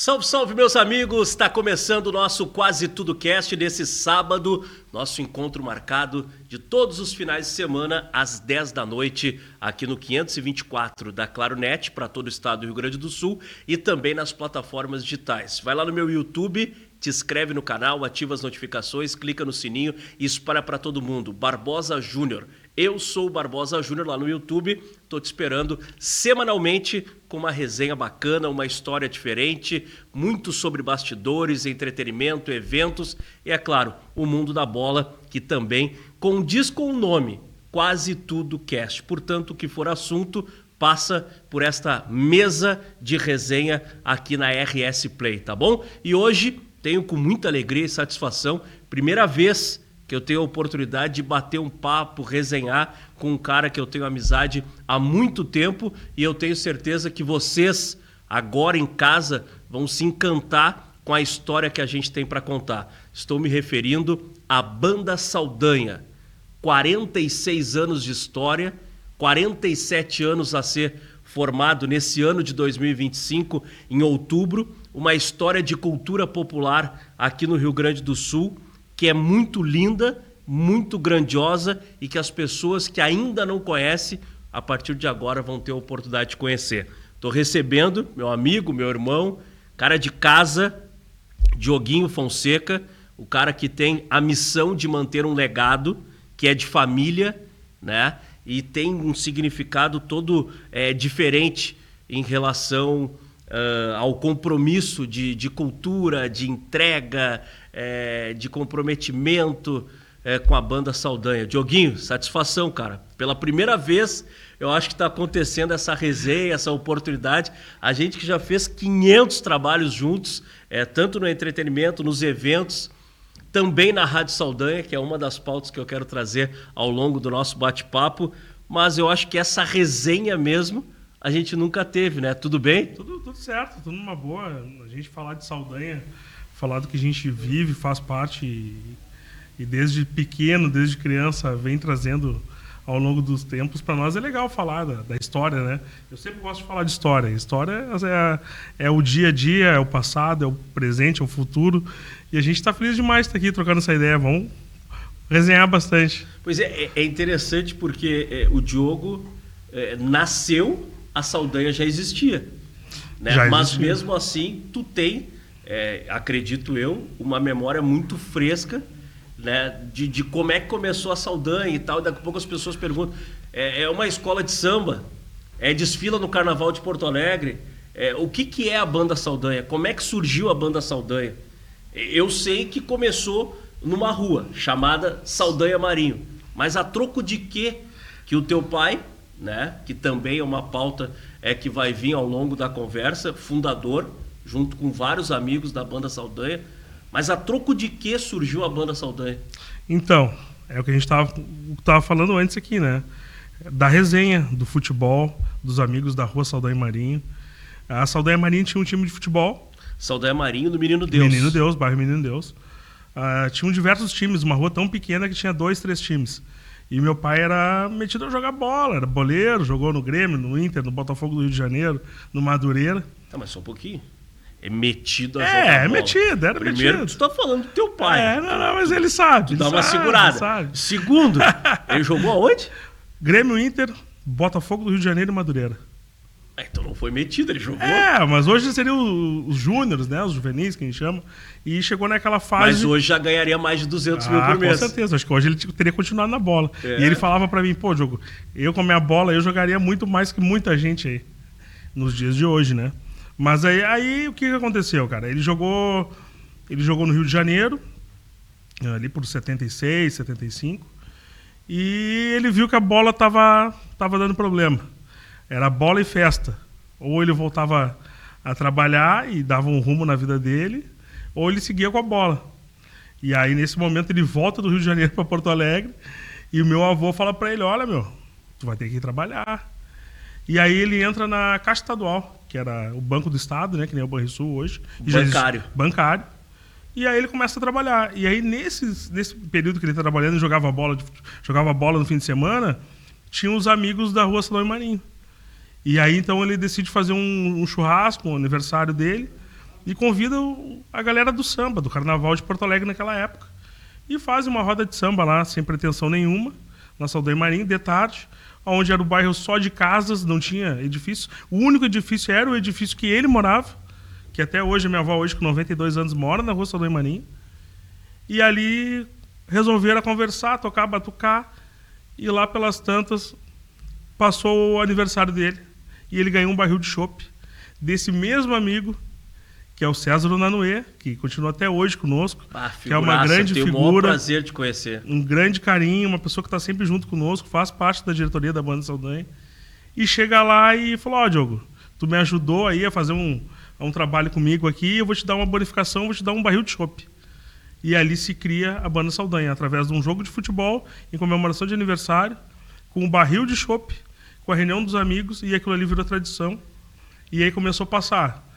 Salve, salve, meus amigos! Está começando o nosso Quase Tudo Cast desse sábado, nosso encontro marcado de todos os finais de semana às 10 da noite, aqui no 524 da Claronet, para todo o estado do Rio Grande do Sul e também nas plataformas digitais. Vai lá no meu YouTube, te inscreve no canal, ativa as notificações, clica no sininho e espalha para todo mundo. Barbosa Júnior. Eu sou o Barbosa Júnior lá no YouTube, tô te esperando semanalmente com uma resenha bacana, uma história diferente, muito sobre bastidores, entretenimento, eventos e, é claro, o mundo da bola, que também condiz com o nome, Quase Tudo Cast. Portanto, o que for assunto, passa por esta mesa de resenha aqui na RS Play, tá bom? E hoje tenho com muita alegria e satisfação, primeira vez que eu tenho a oportunidade de bater um papo, resenhar com um cara que eu tenho amizade há muito tempo e eu tenho certeza que vocês, agora em casa, vão se encantar com a história que a gente tem para contar. Estou me referindo à Banda Saldanha. 46 anos de história, 47 anos a ser formado nesse ano de 2025, em outubro, uma história de cultura popular aqui no Rio Grande do Sul, que é muito linda, muito grandiosa e que as pessoas que ainda não conhecem, a partir de agora vão ter a oportunidade de conhecer. Estou recebendo meu amigo, meu irmão, cara de casa, Dioguinho Fonseca, o cara que tem a missão de manter um legado, que é de família, né? E tem um significado todo diferente em relação ao compromisso de cultura, de entrega, de comprometimento com a Banda Saldanha. Dioguinho, satisfação, cara. Pela primeira vez, eu acho que está acontecendo essa resenha, essa oportunidade. A gente que já fez 500 trabalhos juntos, tanto no entretenimento, nos eventos, também na Rádio Saldanha, que é uma das pautas que eu quero trazer ao longo do nosso bate-papo. Mas eu acho que essa resenha mesmo a gente nunca teve, né? Tudo bem? Tudo certo, tudo numa boa. A gente falar de Saldanha, falar do que a gente vive, faz parte e desde pequeno, desde criança, vem trazendo ao longo dos tempos. Para nós é legal falar da história, né? Eu sempre gosto de falar de história. História é o dia a dia, é o passado, é o presente, é o futuro. E a gente está feliz demais de estar aqui trocando essa ideia. Vamos resenhar bastante. Pois é interessante porque o Diogo nasceu, a Saldanha já existia, né? Mas mesmo assim, tu tem, acredito eu, uma memória muito fresca, né, de como é que começou a Saldanha e tal. E daqui a pouco as pessoas perguntam, é uma escola de samba? Desfila no Carnaval de Porto Alegre? O que é a Banda Saldanha? Como é que surgiu a Banda Saldanha? Eu sei que começou numa rua chamada Saldanha Marinho, mas a troco de quê que o teu pai, né, que também é uma pauta que vai vir ao longo da conversa, fundador, junto com vários amigos da Banda Saldanha, mas a troco de que surgiu a Banda Saldanha? Então, é o que a gente tava falando antes aqui, né? Da resenha, do futebol, dos amigos da rua Saldanha Marinho. A Saldanha Marinho tinha um time de futebol. Saldanha Marinho do Menino Deus. Menino Deus, bairro Menino Deus. Tinham diversos times, uma rua tão pequena que tinha 2, 3 times. E meu pai era metido a jogar bola, era boleiro, jogou no Grêmio, no Inter, no Botafogo do Rio de Janeiro, no Madureira. Tá, mas só um pouquinho. Metido a jogar bola. Era metido. Primeiro, tu tá falando do teu pai. Não, mas ele sabe. Dá uma segurada. Sabe. Segundo, ele jogou aonde? Grêmio, Inter, Botafogo do Rio de Janeiro e Madureira. Então não foi metido, ele jogou. Mas hoje seriam os júniores, né? Os juvenis, que a gente chama. E chegou naquela fase... Mas hoje já ganharia mais de 200 mil por mês. Com certeza. Acho que hoje ele teria continuado na bola. E ele falava pra mim, pô, Diogo, eu com a minha bola, eu jogaria muito mais que muita gente aí. Nos dias de hoje, né? Mas aí o que aconteceu, cara? Ele jogou no Rio de Janeiro, ali por 76, 75. E ele viu que a bola tava dando problema. Era bola e festa. Ou ele voltava a trabalhar e dava um rumo na vida dele, ou ele seguia com a bola. E aí, nesse momento, ele volta do Rio de Janeiro para Porto Alegre e o meu avô fala para ele, olha, tu vai ter que ir trabalhar. E aí ele entra na Caixa Estadual, que era o Banco do Estado, né, que nem o Banrisul hoje. Bancário. E aí ele começa a trabalhar. E aí, nesse período que ele estava trabalhando, jogava bola no fim de semana, tinha os amigos da rua Saldanha Marinho. E aí, então, ele decide fazer um churrasco, um aniversário dele, e convida a galera do samba, do Carnaval de Porto Alegre naquela época. E faz uma roda de samba lá, sem pretensão nenhuma, na Saldanha Marim, de tarde, onde era o bairro só de casas, não tinha edifício. O único edifício era o edifício que ele morava, que até hoje, a minha avó hoje com 92 anos mora na rua Saldanha Marim. E ali resolveram conversar, tocar, batucar, e lá pelas tantas passou o aniversário dele. E ele ganhou um barril de chopp desse mesmo amigo, que é o César Nanoê, que continua até hoje conosco, que é uma grande figura. Tenho o maior prazer de conhecer. Um grande carinho, uma pessoa que está sempre junto conosco, faz parte da diretoria da Banda Saldanha. E chega lá e falou, ó, Diogo, tu me ajudou aí a fazer um trabalho comigo aqui, eu vou te dar uma bonificação, vou te dar um barril de chopp. E ali se cria a Banda Saldanha, através de um jogo de futebol, em comemoração de aniversário, com um barril de chopp, com a reunião dos amigos, e aquilo ali virou tradição. E aí começou a passar.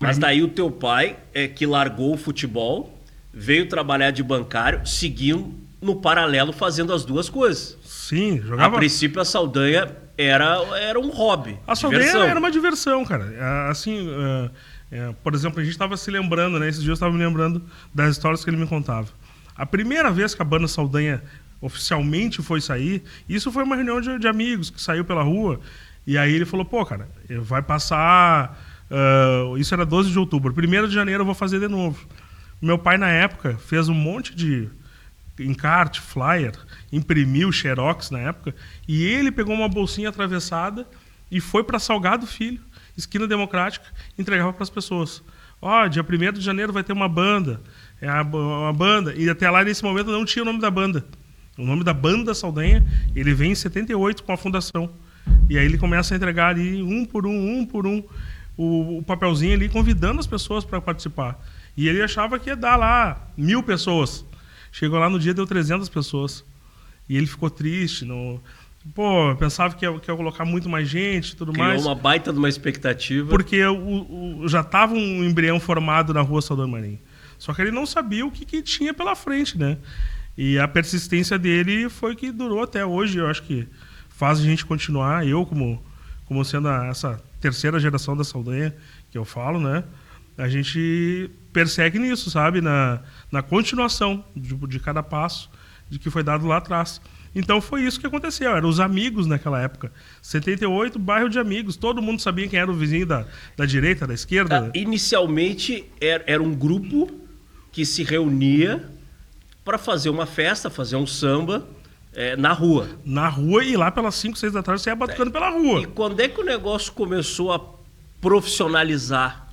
Mas daí o teu pai, que largou o futebol, veio trabalhar de bancário, seguindo no paralelo fazendo as duas coisas. Sim, jogava... A princípio a Saldanha era um hobby. A Saldanha era uma diversão, cara. Assim, por exemplo, a gente estava se lembrando, né? Esses dias eu estava me lembrando das histórias que ele me contava. A primeira vez que a Banda Saldanha oficialmente foi sair, isso foi uma reunião de amigos que saiu pela rua, e aí ele falou, pô, cara, vai passar... isso era 12 de outubro. 1º de janeiro eu vou fazer de novo. Meu pai, na época, fez um monte de encarte, flyer, imprimiu xerox na época, e ele pegou uma bolsinha atravessada e foi para Salgado Filho, esquina Democrática, e entregava para as pessoas. Ó, dia 1º de janeiro vai ter uma banda. Uma banda. E até lá, nesse momento, não tinha o nome da banda. O nome da Banda Saldanha, ele vem em 78 com a fundação. E aí ele começa a entregar ali, um por um, o papelzinho ali, convidando as pessoas para participar. E ele achava que ia dar lá 1000 pessoas. Chegou lá no dia, deu 300 pessoas. E ele ficou triste. Pô, pensava que ia colocar muito mais gente e tudo mais. Criou uma baita de uma expectativa. Porque já estava um embrião formado na rua Saldanha Marim. Só que ele não sabia o que tinha pela frente, né? E a persistência dele foi que durou até hoje. Eu acho que faz a gente continuar. Eu, como sendo essa terceira geração da Saldanha, que eu falo, né? A gente persegue nisso, sabe? Na continuação de cada passo de que foi dado lá atrás. Então foi isso que aconteceu. Eram os amigos naquela época. 78, bairro de amigos. Todo mundo sabia quem era o vizinho da direita, da esquerda. Inicialmente era um grupo que se reunia para fazer uma festa, fazer um samba na rua. Na rua, e lá pelas 5, 6 da tarde você ia batucando pela rua. E quando é que o negócio começou a profissionalizar?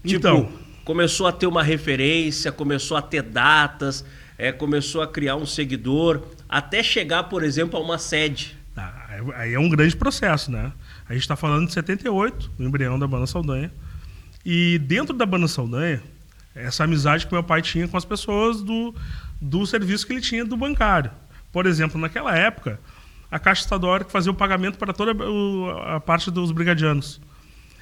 Então, começou a ter uma referência, começou a ter datas, começou a criar um seguidor, até chegar, por exemplo, a uma sede. Aí é um grande processo, né? A gente está falando de 78, o embrião da Banda Saldanha. E dentro da Banda Saldanha, essa amizade que meu pai tinha com as pessoas do serviço que ele tinha do bancário. Por exemplo, naquela época, a Caixa Estadual que fazia o pagamento para toda a parte dos brigadianos.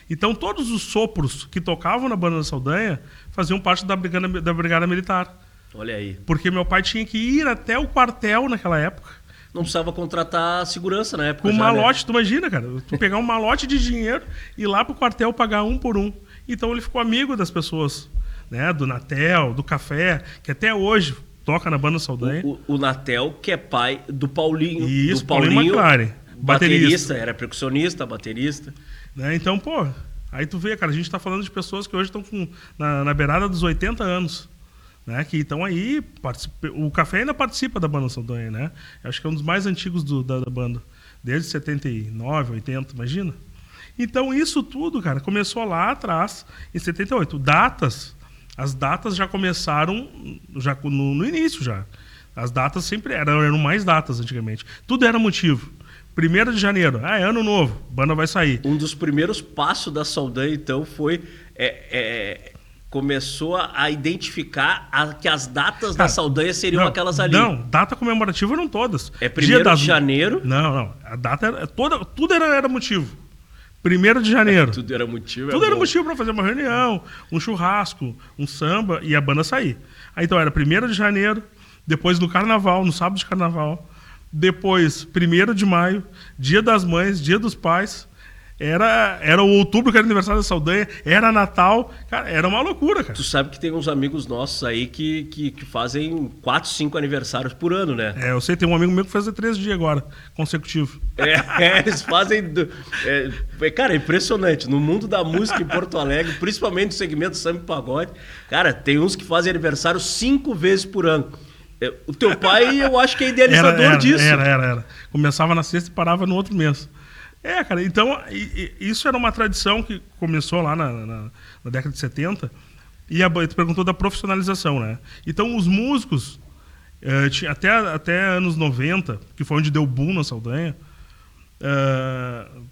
Então, todos os sopros que tocavam na Banda Saldanha faziam parte da Brigada Militar. Olha aí. Porque meu pai tinha que ir até o quartel naquela época. Não precisava contratar segurança na época. Com um malote, tu imagina, cara. Tu pegar um malote de dinheiro e ir lá pro quartel pagar um por um. Então ele ficou amigo das pessoas, né? Do Natel, do Café, que até hoje toca na Banda Saldanha. O Natel, que é pai do Paulinho. Isso, do Paulinho McLaren. Baterista, era percussionista, baterista. Né? Então, pô, aí tu vê, cara, a gente tá falando de pessoas que hoje estão na beirada dos 80 anos. Né, que estão aí, o Café ainda participa da Banda Saldanha, né? Eu acho que é um dos mais antigos da banda, desde 79, 80, imagina? Então isso tudo, cara, começou lá atrás, em 78. As datas já começaram já no início já. As datas sempre eram mais datas antigamente. Tudo era motivo. 1º de janeiro, é ano novo, banda vai sair. Um dos primeiros passos da Saldanha, então, foi... começou a identificar que as datas da Saldanha seriam aquelas ali. Não, data comemorativa eram todas. É 1º de janeiro? Não. A data era tudo era motivo. 1º de janeiro. Tudo era motivo. Tudo era motivo para fazer uma reunião, um churrasco, um samba e a banda sair. Aí, então era 1º de janeiro, depois no carnaval, no sábado de carnaval, depois 1º de maio, Dia das Mães, Dia dos Pais, Era o outubro, que era aniversário da Saldanha, era Natal, cara, era uma loucura, cara. Tu sabe que tem uns amigos nossos aí que fazem 4, 5 aniversários por ano, né? Eu sei, tem um amigo meu que faz 3 dias agora, consecutivo. Eles fazem... cara, é impressionante. No mundo da música em Porto Alegre, principalmente no segmento samba e pagode, cara, tem uns que fazem aniversário 5 vezes por ano. O teu pai, eu acho que é idealizador disso. Era. Começava na sexta e parava no outro mês. Cara, então, isso era uma tradição que começou lá na década de 70, e tu perguntou da profissionalização, né? Então, os músicos, até anos 90, que foi onde deu boom na Saldanha,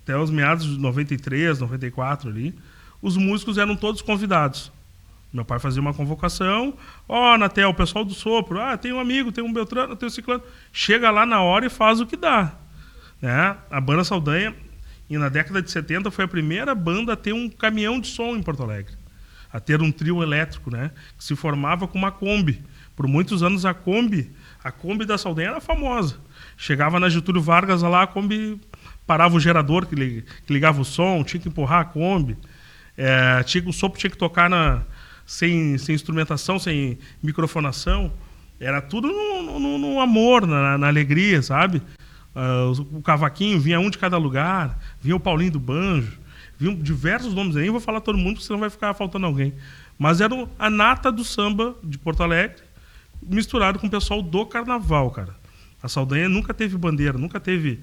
até os meados de 93, 94 ali, os músicos eram todos convidados. Meu pai fazia uma convocação, Natel, o pessoal do sopro, tem um amigo, tem um Beltrano, tem um ciclano, chega lá na hora e faz o que dá. Né? A banda Saldanha, e na década de 70, foi a primeira banda a ter um caminhão de som em Porto Alegre, a ter um trio elétrico, né? Que se formava com uma Kombi. Por muitos anos a Kombi da Saldanha era famosa. Chegava na Getúlio Vargas lá, a Kombi parava o gerador que ligava o som, tinha que empurrar a Kombi. O sopro tinha que tocar sem instrumentação, sem microfonação. Era tudo no amor, na alegria, sabe? O cavaquinho, vinha um de cada lugar, vinha o Paulinho do banjo, vinham diversos nomes aí, nem vou falar todo mundo, porque senão vai ficar faltando alguém. Mas era a nata do samba de Porto Alegre, misturado com o pessoal do carnaval, cara. A Saldanha nunca teve bandeira, nunca teve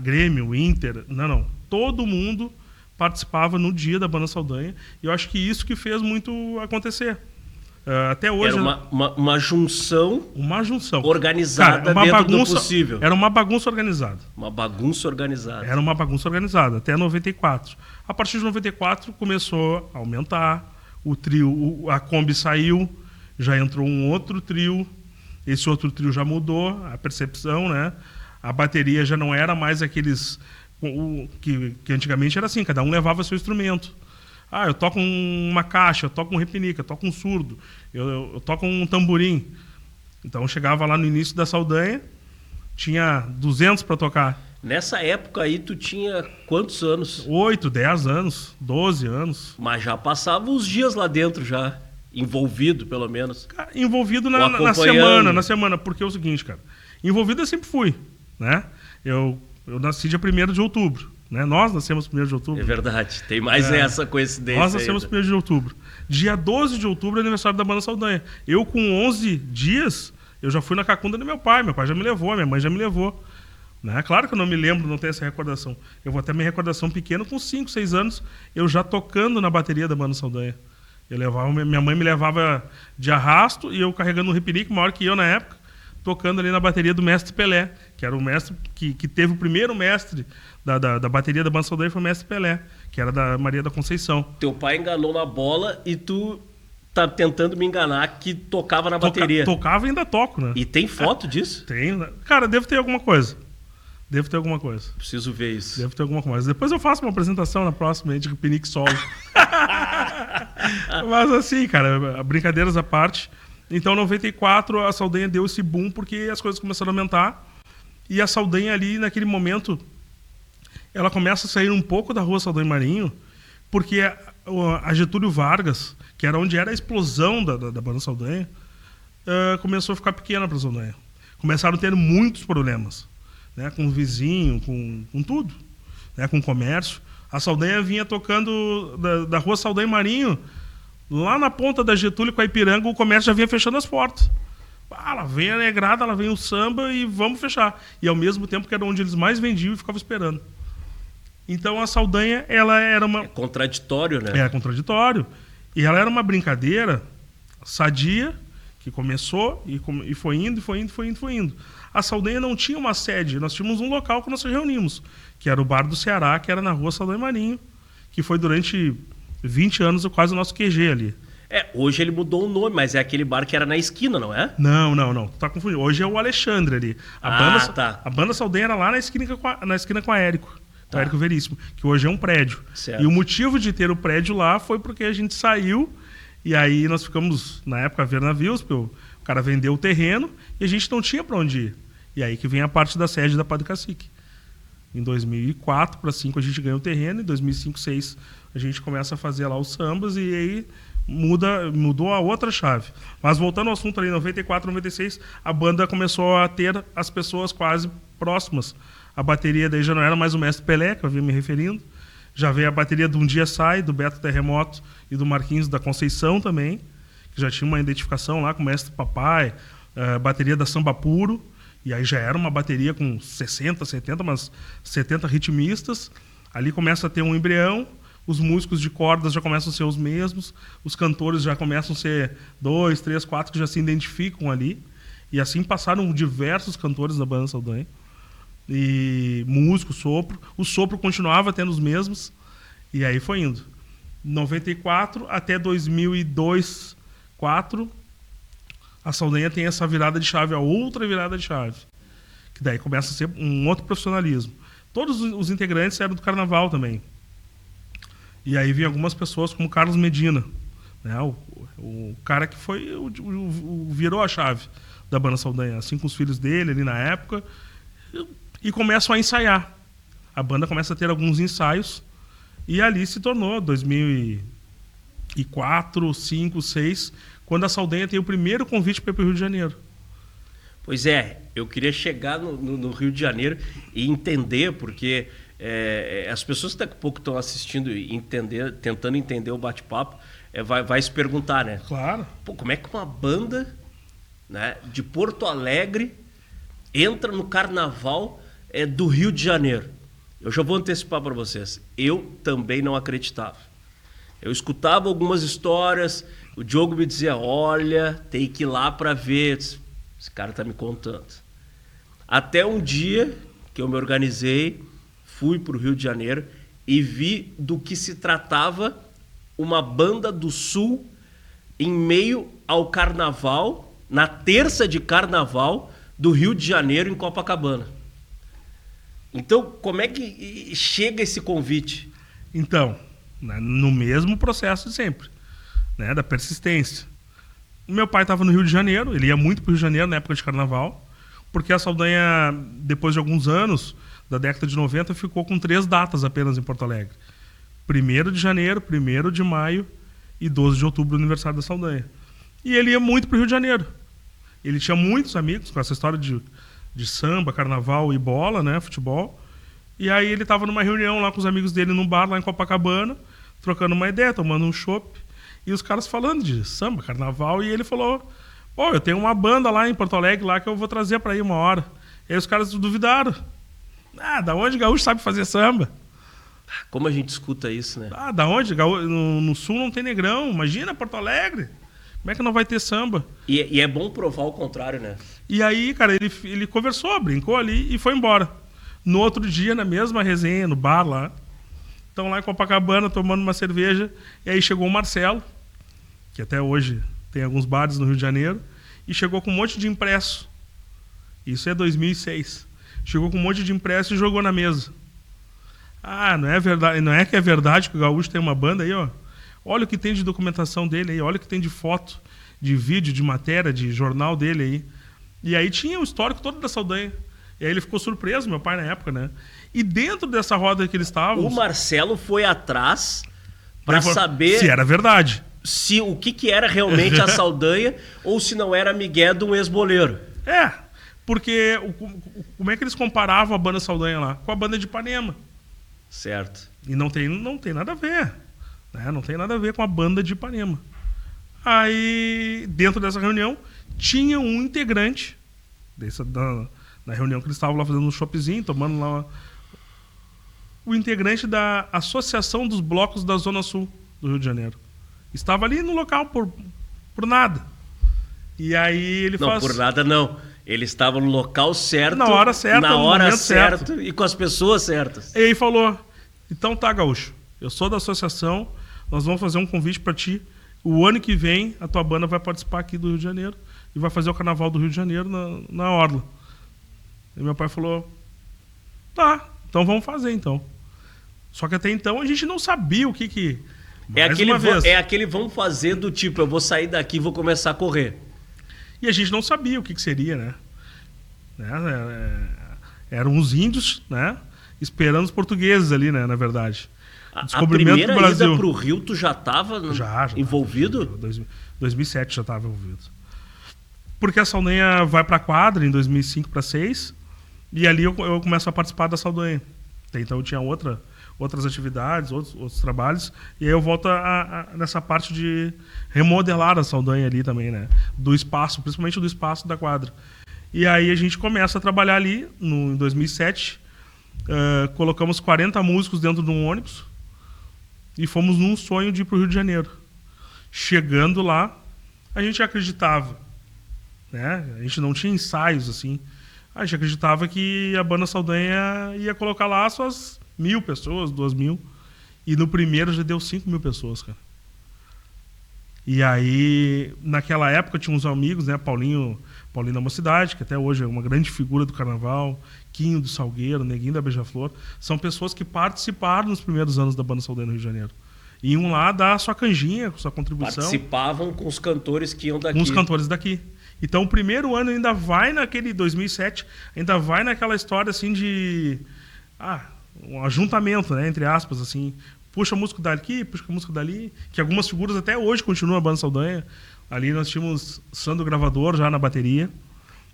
Grêmio, Inter, não. Todo mundo participava no dia da banda Saldanha, e eu acho que isso que fez muito acontecer. Até hoje... Era uma junção... Uma junção. Organizada, cara, dentro do possível. Era uma bagunça organizada. Uma bagunça organizada. Era uma bagunça organizada, até 94. A partir de 94 começou a aumentar, o trio, a Kombi saiu, já entrou um outro trio, esse outro trio já mudou a percepção, né? A bateria já não era mais aqueles... que antigamente era assim, cada um levava seu instrumento. Eu toco uma caixa, eu toco um repinica, eu toco um surdo, eu toco um tamborim. Então chegava lá no início da Saldanha, tinha 200 para tocar. Nessa época aí tu tinha quantos anos? 8, 10 anos, 12 anos. Mas já passava os dias lá dentro já, envolvido pelo menos. Cara, envolvido na semana, porque é o seguinte, cara, envolvido eu sempre fui, né? Eu nasci dia 1º de outubro. Né? Nós nascemos 1º de outubro. É verdade, tem mais essa coincidência. Nós nascemos 1º de outubro. Dia 12 de outubro é aniversário da banda Saldanha. Eu, com 11 dias, eu já fui na cacunda do meu pai. Meu pai já me levou, minha mãe já me levou. Né? Claro que eu não me lembro, não tenho essa recordação. Eu vou até minha recordação pequena, com 5, 6 anos, eu já tocando na bateria da banda Saldanha. Minha mãe me levava de arrasto e eu carregando um repinique, maior que eu na época, tocando ali na bateria do mestre Pelé, que era o mestre que teve o primeiro mestre da bateria da banda Saldanha, foi o mestre Pelé, que era da Maria da Conceição. Teu pai enganou na bola e tu tá tentando me enganar que tocava na bateria. Tocava e ainda toco, né? E tem foto disso? Tem. Cara, devo ter alguma coisa. Preciso ver isso. Devo ter alguma coisa. Depois eu faço uma apresentação na próxima aí de repinique solo. Mas assim, cara, brincadeiras à parte... Então, em 94, a Saldanha deu esse boom porque as coisas começaram a aumentar. E a Saldanha ali, naquele momento, ela começa a sair um pouco da rua Saldanha Marinho, porque a Getúlio Vargas, que era onde era a explosão da banda Saldanha, começou a ficar pequena para a Saldanha. Começaram a ter muitos problemas, né, com o vizinho, com tudo, né, com o comércio. A Saldanha vinha tocando da rua Saldanha Marinho. Lá na ponta da Getúlio com a Ipiranga, o comércio já vinha fechando as portas. Lá vem a negrada, lá vem o samba e vamos fechar. E ao mesmo tempo que era onde eles mais vendiam e ficavam esperando. Então a Saldanha, ela era uma... É contraditório, né? É contraditório. E ela era uma brincadeira sadia, que começou e foi indo. A Saldanha não tinha uma sede, nós tínhamos um local que nós nos reunimos, que era o Bar do Ceará, que era na rua Saldanha Marinho, que foi durante 20 anos quase o nosso QG ali. Hoje ele mudou o nome, mas é aquele bar que era na esquina, não é? Não. Tu tá confundindo. Hoje é o Alexandre ali. A banda Saldanha era lá na esquina com a Érico. Tá. O Érico Veríssimo, que hoje é um prédio. Certo. E o motivo de ter o prédio lá foi porque a gente saiu e aí nós ficamos, na época, a ver navios, porque o cara vendeu o terreno e a gente não tinha para onde ir. E aí que vem a parte da sede da Padre Cacique. Em 2004 para 2005 a gente ganha o terreno, em 2005, 2006 a gente começa a fazer lá os sambas e aí mudou a outra chave. Mas voltando ao assunto ali, em 94, 96, a banda começou a ter as pessoas quase próximas. A bateria daí já não era mais o Mestre Pelé, que eu vinha me referindo. Já veio a bateria do Um Dia Sai, do Beto Terremoto e do Marquinhos da Conceição também, que já tinha uma identificação lá com o Mestre Papai, bateria da Samba Puro, e aí já era uma bateria com 60, 70, mas 70 ritmistas. Ali começa a ter um embrião, os músicos de cordas já começam a ser os mesmos, os cantores já começam a ser 2, 3, 4 que já se identificam ali. E assim passaram diversos cantores da banda Saldanha. E músico, sopro. O sopro continuava tendo os mesmos. E aí foi indo. 94 até 2002, 2004, a Saldanha tem essa virada de chave, a outra virada de chave. Que daí começa a ser um outro profissionalismo. Todos os integrantes eram do Carnaval também. E aí vinha algumas pessoas como Carlos Medina, né? O cara que foi virou a chave da banda Saldanha, assim com os filhos dele ali na época, e começam a ensaiar. A banda começa a ter alguns ensaios e ali se tornou 2004, 2005, 2006, quando a Saldanha tem o primeiro convite para ir para o Rio de Janeiro. Pois é, eu queria chegar no Rio de Janeiro e entender, porque as pessoas que daqui a pouco estão assistindo e tentando entender o bate-papo, vai se perguntar, né? Claro. Pô, como é que uma banda, né, de Porto Alegre entra no Carnaval do Rio de Janeiro? Eu já vou antecipar para vocês. Eu também não acreditava. Eu escutava algumas histórias, o Diogo me dizia, olha, tem que ir lá para ver. Esse cara tá me contando. Até um dia que eu me organizei, fui para o Rio de Janeiro e vi do que se tratava uma banda do Sul em meio ao Carnaval, na terça de Carnaval do Rio de Janeiro, em Copacabana. Então, como é que chega esse convite? Então, né, no mesmo processo de sempre, né, da persistência. O meu pai estava no Rio de Janeiro, ele ia muito para o Rio de Janeiro na época de Carnaval, porque a Saldanha, depois de alguns anos, da década de 90, ficou com 3 datas apenas em Porto Alegre. 1º de janeiro, 1º de maio e 12 de outubro, aniversário da Saldanha. E ele ia muito para o Rio de Janeiro. Ele tinha muitos amigos com essa história de samba, carnaval e bola, né, futebol. E aí ele estava numa reunião lá com os amigos dele num bar lá em Copacabana, trocando uma ideia, tomando um chopp. E os caras falando de samba, carnaval, e ele falou, pô, eu tenho uma banda lá em Porto Alegre lá que eu vou trazer para ir uma hora. E aí os caras duvidaram. Ah, da onde gaúcho sabe fazer samba? Como a gente escuta isso, né? Ah, da onde? No Sul não tem negrão, imagina Porto Alegre. Como é que não vai ter samba? E é bom provar o contrário, né? E aí, cara, ele conversou, brincou ali e foi embora. No outro dia, na mesma resenha, no bar lá, estão lá em Copacabana tomando uma cerveja, e aí chegou o Marcelo, que até hoje tem alguns bares no Rio de Janeiro, e chegou com um monte de impresso. Isso é 2006. Chegou com um monte de impresso e jogou na mesa. Ah, não é verdade, não é que é verdade que o gaúcho tem uma banda aí, ó. Olha o que tem de documentação dele aí, olha o que tem de foto, de vídeo, de matéria, de jornal dele aí. E aí tinha o histórico todo da Saldanha. E aí ele ficou surpreso, meu pai na época, né? E dentro dessa roda que eles estavam... O Marcelo foi atrás para saber... Se era verdade. Se o que era realmente a Saldanha ou se não era migué de um ex-boleiro. É, porque como é que eles comparavam a banda Saldanha lá? Com a banda de Ipanema. Certo. E não tem nada a ver. Né? Não tem nada a ver com a banda de Ipanema. Aí, dentro dessa reunião, tinha um integrante na reunião que eles estavam lá fazendo um shopzinho, tomando lá... O integrante da Associação dos Blocos da Zona Sul do Rio de Janeiro. Estava ali no local por nada. E aí ele Não, por nada não. Ele estava no local certo, na hora certa, na no hora momento certa certo. E com as pessoas certas. E aí falou, então tá, gaúcho, eu sou da associação, nós vamos fazer um convite para ti. O ano que vem, a tua banda vai participar aqui do Rio de Janeiro e vai fazer o Carnaval do Rio de Janeiro na Orla. E meu pai falou, tá, então vamos fazer então. Só que até então a gente não sabia o que... É aquele vamos fazer do tipo, eu vou sair daqui e vou começar a correr. E a gente não sabia o que seria, né? Eram os índios, né? esperando os portugueses ali, né, na verdade. A primeira do Brasil. Ida pro Rio, tu já estava envolvido? 2007 já estava envolvido. Porque a Saldanha vai para a quadra em 2005 para 2006, e ali eu começo a participar da Saldanha. Então eu tinha outras atividades, outros trabalhos, e aí eu volto nessa parte de remodelar a Saldanha ali também, né? Do espaço, principalmente do espaço da quadra. E aí a gente começa a trabalhar ali em 2007, colocamos 40 músicos dentro de um ônibus e fomos num sonho de ir para o Rio de Janeiro. Chegando lá, a gente acreditava, né? A gente não tinha ensaios assim. A gente acreditava que a banda Saldanha ia colocar lá suas 1.000 pessoas, 2.000. E no primeiro já deu 5.000 pessoas, cara. E aí, naquela época, tinha uns amigos, né? Paulinho da Mocidade, que até hoje é uma grande figura do carnaval, Quinho do Salgueiro, Neguinho da Beija-Flor. São pessoas que participaram nos primeiros anos da banda Saldanha no Rio de Janeiro. Iam lá dar a sua canjinha, sua contribuição. Participavam com os cantores que iam daqui. Com os cantores daqui. Então, o primeiro ano ainda vai naquele 2007, ainda vai naquela história assim de... um ajuntamento, né, entre aspas, assim. Puxa músico daqui, puxa músico dali. Que algumas figuras até hoje continuam a banda Saldanha. Ali nós tínhamos Sandro Gravador já na bateria.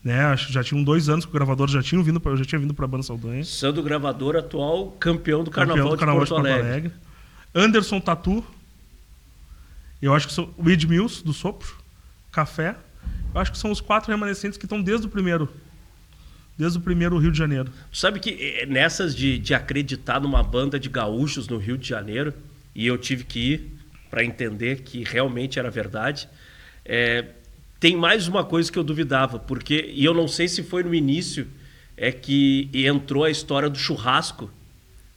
Né? Já tinham 2 anos que o Gravador já tinha vindo para a banda Saldanha. Sandro Gravador, atual campeão do Carnaval de Porto Alegre. Anderson Tatu. Eu acho que são o Edmilson, do Sopro. Café. Eu acho que são os 4 remanescentes que estão desde o primeiro Rio de Janeiro. Tu sabe que nessas de acreditar numa banda de gaúchos no Rio de Janeiro, e eu tive que ir para entender que realmente era verdade, tem mais uma coisa que eu duvidava, porque, e eu não sei se foi no início, que entrou a história do churrasco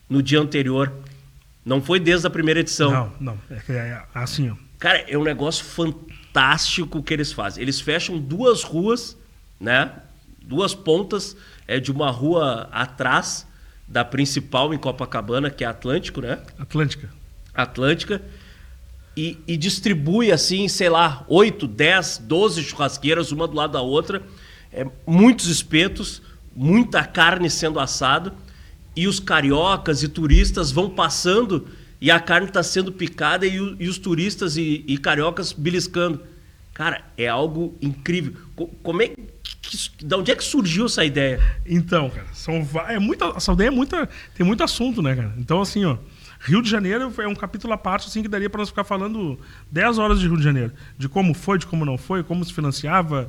no dia anterior. Não foi desde a primeira edição. Não. É assim, ó. Cara, é um negócio fantástico que eles fazem. Eles fecham 2 ruas, né? 2 pontas de uma rua atrás da principal em Copacabana, que é Atlântico, né? Atlântica. E distribui, assim, sei lá, 8, 10, 12 churrasqueiras, uma do lado da outra. Muitos espetos, muita carne sendo assada. E os cariocas e turistas vão passando e a carne está sendo picada e os turistas e cariocas beliscando. Cara, é algo incrível. De onde é que surgiu essa ideia? Então, cara, a Saldanha tem muito assunto, né, cara? Então, assim, ó, Rio de Janeiro é um capítulo à parte, assim, que daria para nós ficar falando 10 horas de Rio de Janeiro. De como foi, de como não foi, como se financiava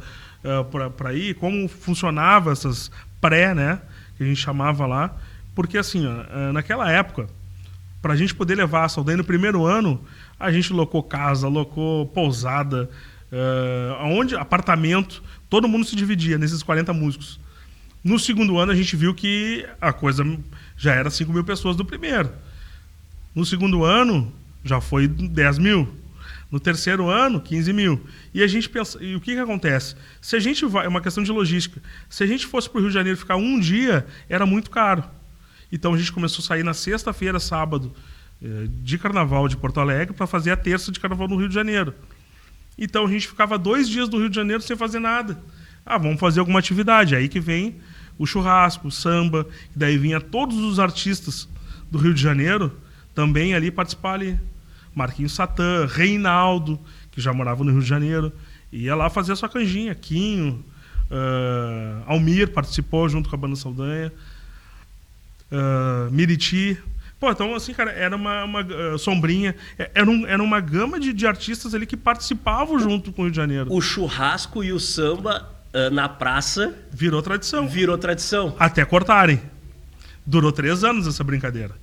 para ir, como funcionava essas né, que a gente chamava lá. Porque, assim, ó, naquela época, para a gente poder levar a Saldanha no primeiro ano, a gente locou casa, locou pousada, apartamento, todo mundo se dividia nesses 40 músicos. No segundo ano, a gente viu que a coisa já era 5.000 pessoas do primeiro. No segundo ano, já foi 10.000. No terceiro ano, 15.000. E a gente pensa, e o que acontece? Se a gente vai, é uma questão de logística. Se a gente fosse para o Rio de Janeiro ficar um dia, era muito caro. Então a gente começou a sair na sexta-feira, sábado, de carnaval de Porto Alegre, para fazer a terça de carnaval no Rio de Janeiro. Então a gente ficava 2 dias no Rio de Janeiro sem fazer nada. Vamos fazer alguma atividade. Aí que vem o churrasco, o samba, e daí vinha todos os artistas do Rio de Janeiro também ali participar ali. Marquinhos Satã, Reinaldo, que já morava no Rio de Janeiro, ia lá fazer a sua canjinha. Quinho, Almir participou junto com a banda Saldanha, Miriti. Pô, então, assim, cara, era uma Sombrinha. Era uma gama de artistas ali que participavam junto com o Rio de Janeiro. O churrasco e o samba na praça... Virou tradição. Até cortarem. Durou 3 anos essa brincadeira.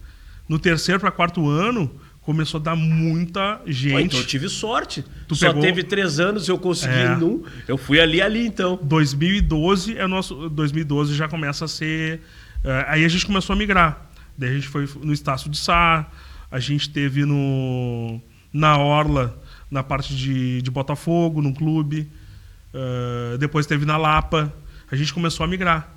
No 3º para 4º ano, começou a dar muita gente. Então eu tive sorte. Teve 3 anos e eu consegui num. Eu fui ali, então. 2012 2012 já começa a ser... aí a gente começou a migrar. Daí a gente foi no Estácio de Sá, a gente teve na Orla, na parte de Botafogo, no clube. Depois teve na Lapa. A gente começou a migrar.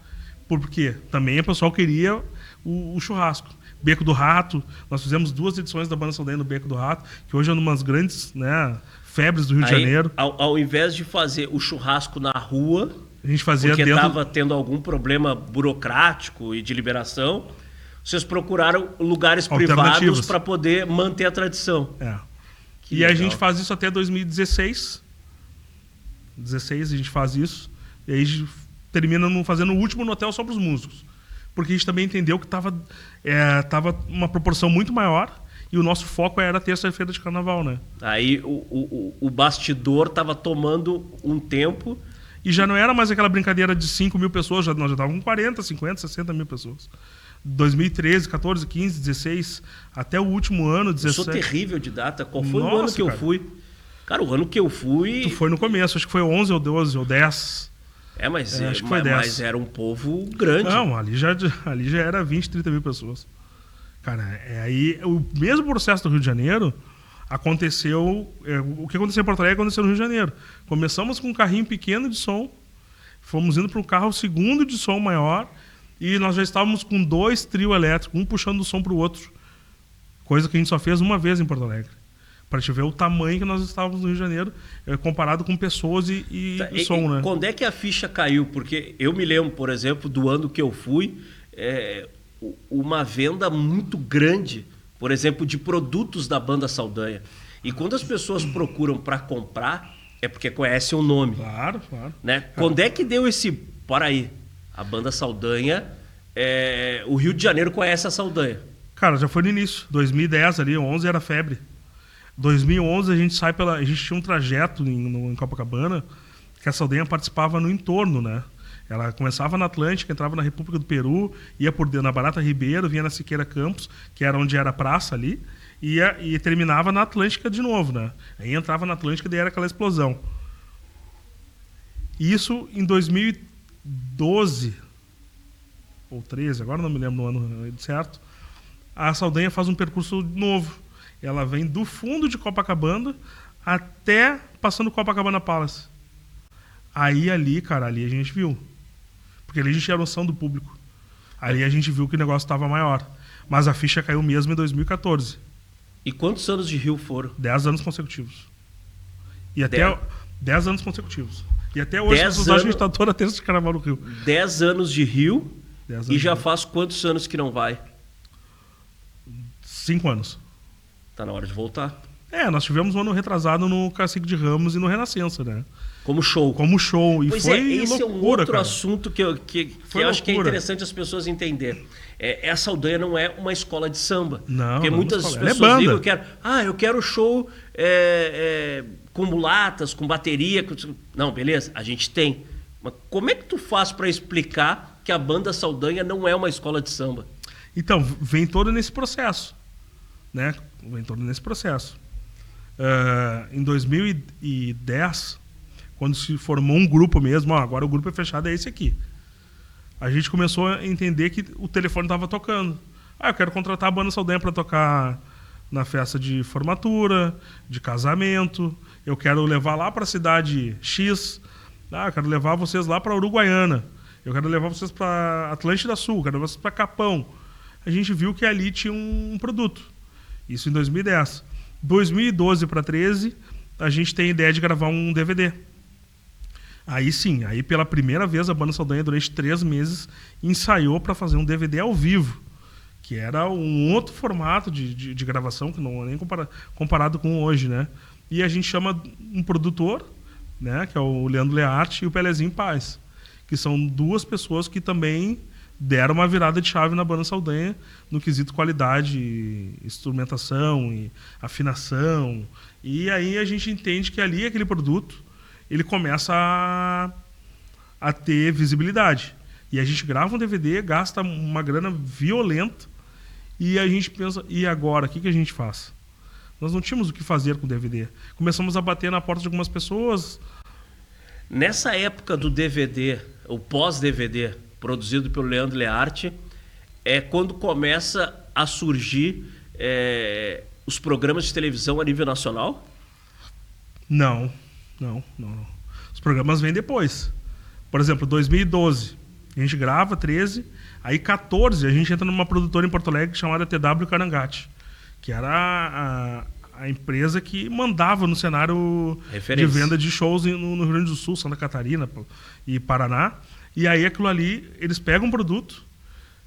Por quê? Também o pessoal queria o churrasco. Beco do Rato. Nós fizemos 2 edições da banda Saldanha no Beco do Rato, que hoje é uma das grandes, né, febres do Rio de Janeiro. Ao invés de fazer o churrasco na rua, a gente fazia porque estava tendo algum problema burocrático e de liberação, Vocês procuraram lugares privados para poder manter a tradição. E a gente faz isso até 2016. 16 a gente faz isso. E aí a gente termina fazendo o último no hotel só para os músicos. Porque a gente também entendeu que tava uma proporção muito maior e o nosso foco era a terça-feira de carnaval, né? Aí o bastidor estava tomando um tempo. E já não era mais aquela brincadeira de 5 mil pessoas, nós já estávamos com 40, 50, 60 mil pessoas. 2013, 14, 15, 16, até o último ano, 17. Eu sou terrível de data. Qual foi o ano que eu fui? Cara, o ano que eu fui... Tu foi no começo, acho que foi 11 ou 12 ou 10. Acho que foi 10. Mas era um povo grande. Não, ali já era 20, 30 mil pessoas. Cara, aí o mesmo processo do Rio de Janeiro aconteceu... o que aconteceu em Porto Alegre aconteceu no Rio de Janeiro. Começamos com um carrinho pequeno de som, fomos indo para um carro segundo de som maior e nós já estávamos com 2 trios elétricos, um puxando o som para o outro. Coisa que a gente só fez uma vez em Porto Alegre. Para te ver o tamanho que nós estávamos no Rio de Janeiro, comparado com pessoas e som, né? Quando é que a ficha caiu? Porque eu me lembro, por exemplo, do ano que eu fui, uma venda muito grande, por exemplo, de produtos da Banda Saldanha. E quando as pessoas procuram para comprar, é porque conhecem o nome. Claro. Né? Quando é que deu esse... Para aí, a Banda Saldanha, o Rio de Janeiro conhece a Saldanha. Cara, já foi no início. 2010 ali, 11 era febre. 2011 a gente a gente tinha um trajeto em Copacabana que a Saldanha participava no entorno, né? Ela começava na Atlântica, entrava na República do Peru, ia na Barata Ribeiro, vinha na Siqueira Campos, que era onde era a praça ali, e terminava na Atlântica de novo, né? Aí entrava na Atlântica e daí era aquela explosão. Isso em 2012 ou 13, agora não me lembro no ano certo, a Saldanha faz um percurso novo. Ela vem do fundo de Copacabana até passando Copacabana Palace. Aí ali, cara, ali a gente viu. Porque ali a gente tinha noção do público. Ali a gente viu que o negócio estava maior. Mas a ficha caiu mesmo em 2014. E quantos anos de Rio foram? 10 anos consecutivos. E até 10 anos consecutivos. E até hoje a gente está toda terça de carnaval no Rio. 10 anos de Rio e já faz quantos anos que não vai? 5 anos. Tá na hora de voltar. Nós tivemos um ano retrasado no Cacique de Ramos e no Renascença, né? Como show. E pois foi esse loucura, é um outro cara. assunto que eu acho que é interessante as pessoas entenderem. A Saldanha não é uma escola de samba. Não, porque não muitas pessoas ligam, eu quero show com mulatas, com bateria. Não, beleza, a gente tem. Mas como é que tu faz para explicar que a Banda Saldanha não é uma escola de samba? Então, vem todo nesse processo. Né? Em 2010, quando se formou um grupo mesmo, agora o grupo é fechado, é esse aqui. A gente começou a entender que o telefone estava tocando. Eu quero contratar a Banda Saldanha para tocar na festa de formatura, de casamento. Eu quero levar lá para a cidade X. Eu quero levar vocês lá para Uruguaiana. Eu quero levar vocês para Atlântida Sul. Eu quero levar vocês para Capão. A gente viu que ali tinha um produto. Isso em 2010. 2012 para 2013, a gente tem a ideia de gravar um DVD. Aí sim, pela primeira vez a Banda Saldanha, durante 3 meses, ensaiou para fazer um DVD ao vivo, que era um outro formato de gravação, que não é nem comparado com hoje, né? E a gente chama um produtor, né, que é o Leandro Learte, e o Pelezinho Paz, que são 2 pessoas que também deram uma virada de chave na Banda Saldanha no quesito qualidade, instrumentação e afinação. E aí a gente entende que ali aquele produto ele começa a ter visibilidade. E a gente grava um DVD, gasta uma grana violenta e a gente pensa, e agora? O que a gente faz? Nós não tínhamos o que fazer com o DVD. Começamos a bater na porta de algumas pessoas. Nessa época do DVD, o pós-DVD, produzido pelo Leandro Learte, é quando começa a surgir os programas de televisão a nível nacional? Não. Os programas vêm depois. Por exemplo, 2012, a gente grava 13, aí 14 a gente entra numa produtora em Porto Alegre chamada TW Carangate, que era a empresa que mandava no cenário de venda de shows no Rio Grande do Sul, Santa Catarina e Paraná. E aí aquilo ali, eles pegam um produto,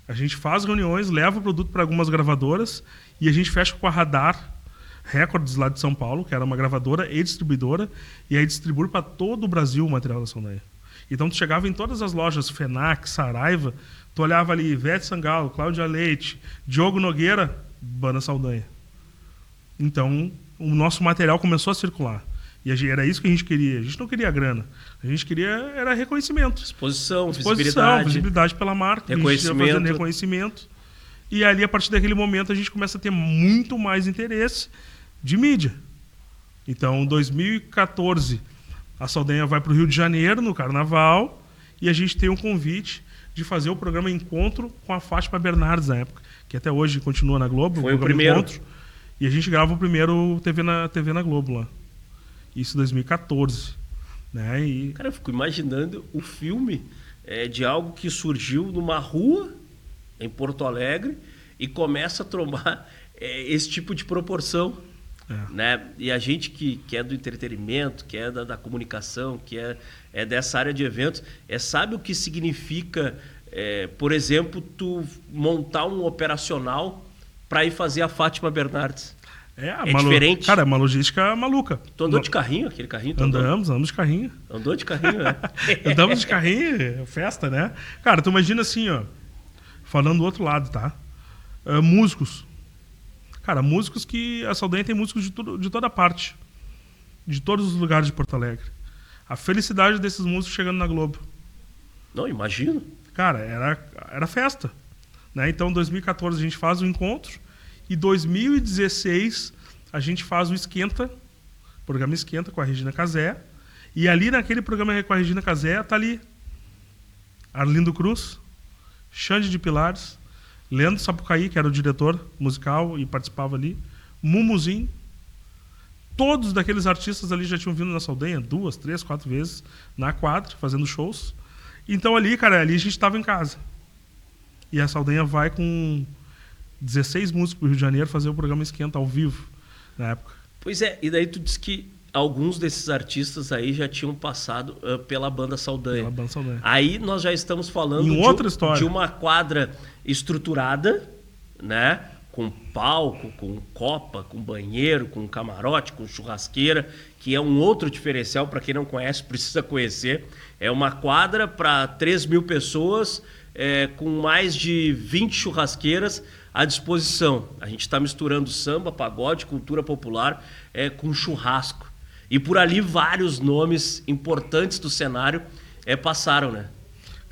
A gente faz reuniões, leva o produto para algumas gravadoras e a gente fecha com a Radar Records lá de São Paulo, que era uma gravadora e distribuidora, e aí distribui para todo o Brasil o material da Saldanha. Então tu chegava em todas as lojas, Fenac, Saraiva, tu olhava ali, Ivete Sangalo, Cláudia Leite, Diogo Nogueira, Banda Saldanha. Então o nosso material começou a circular. E era isso que a gente queria. A gente não queria grana. A gente queria era reconhecimento. Exposição, visibilidade pela marca. Reconhecimento. E ali, a partir daquele momento, a gente começa a ter muito mais interesse de mídia. Então, em 2014, a Saldanha vai para o Rio de Janeiro, no Carnaval, e a gente tem um convite de fazer o programa Encontro com a Fátima Bernardes, na época, que até hoje continua na Globo. Foi o primeiro. Encontro, e a gente grava o primeiro TV na Globo lá. Isso em 2014. Né? E... Cara, eu fico imaginando o filme de algo que surgiu numa rua em Porto Alegre e começa a tomar esse tipo de proporção. Né? E a gente que é do entretenimento, que é da comunicação, que é dessa área de eventos, sabe o que significa, por exemplo, tu montar um operacional para ir fazer a Fátima Bernardes. Diferente. Cara, é uma logística maluca. Tu andou de carrinho, aquele carrinho? Andamos de carrinho. Andou de carrinho, né? Andamos de carrinho, festa, né? Cara, tu imagina assim, ó, falando do outro lado, tá? Músicos. Cara, músicos que... A Saldanha tem músicos de toda parte. De todos os lugares de Porto Alegre. A felicidade desses músicos chegando na Globo. Não, imagino. Cara, era festa. Né? Então, em 2014, a gente faz o encontro. E 2016 a gente faz o programa Esquenta com a Regina Casé. E ali naquele programa com a Regina Casé tá ali Arlindo Cruz, Xande de Pilares, Leandro Sapucaí, que era o diretor musical e participava ali, Mumuzinho. Todos daqueles artistas ali já tinham vindo na Saldanha 2, 3, 4 vezes na quadra, fazendo shows. Então ali, cara, ali a gente estava em casa. E a Saldanha vai com 16 músicos do Rio de Janeiro fazer o programa Esquenta ao vivo, na época. Pois é, e daí tu disse que alguns desses artistas aí já tinham passado pela Banda Saldanha. Pela Banda Saldanha. Aí nós já estamos falando de uma quadra estruturada, né? Com palco, com copa, com banheiro, com camarote, com churrasqueira, que é um outro diferencial, para quem não conhece, precisa conhecer. É uma quadra para 3.000 pessoas, com mais de 20 churrasqueiras à disposição. A gente está misturando samba, pagode, cultura popular com churrasco. E por ali vários nomes importantes do cenário passaram, né?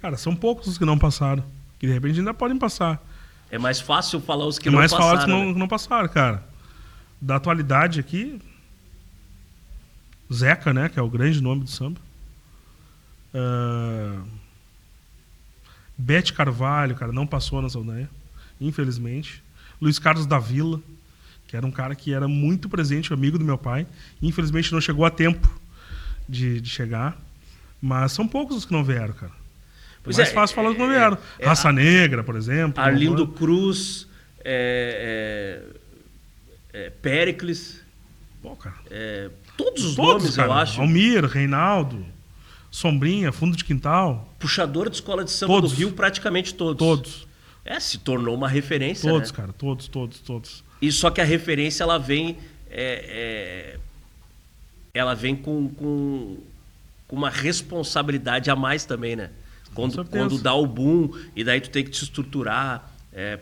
Cara, são poucos os que não passaram. Que de repente ainda podem passar. É mais fácil falar os que não passaram. É mais falar os que não passaram, cara. Da atualidade aqui, Zeca, né? Que é o grande nome do samba. Bete Carvalho, cara, não passou na Saldanha, infelizmente. Luiz Carlos da Vila, que era um cara que era muito presente, amigo do meu pai. Infelizmente não chegou a tempo de chegar. Mas são poucos os que não vieram, cara. Pois mais fácil falar que não vieram. Raça Negra, por exemplo. Arlindo Cruz, Péricles. Pô, cara. Todos os nomes, cara, eu acho. Almir, Reinaldo, Sombrinha, Fundo de Quintal. Puxador de escola de samba do Rio, praticamente todos. Todos. Se tornou uma referência, todos, né? Cara, todos. E só que a referência, ela vem com uma responsabilidade a mais também, né? Quando dá o boom, e daí tu tem que te estruturar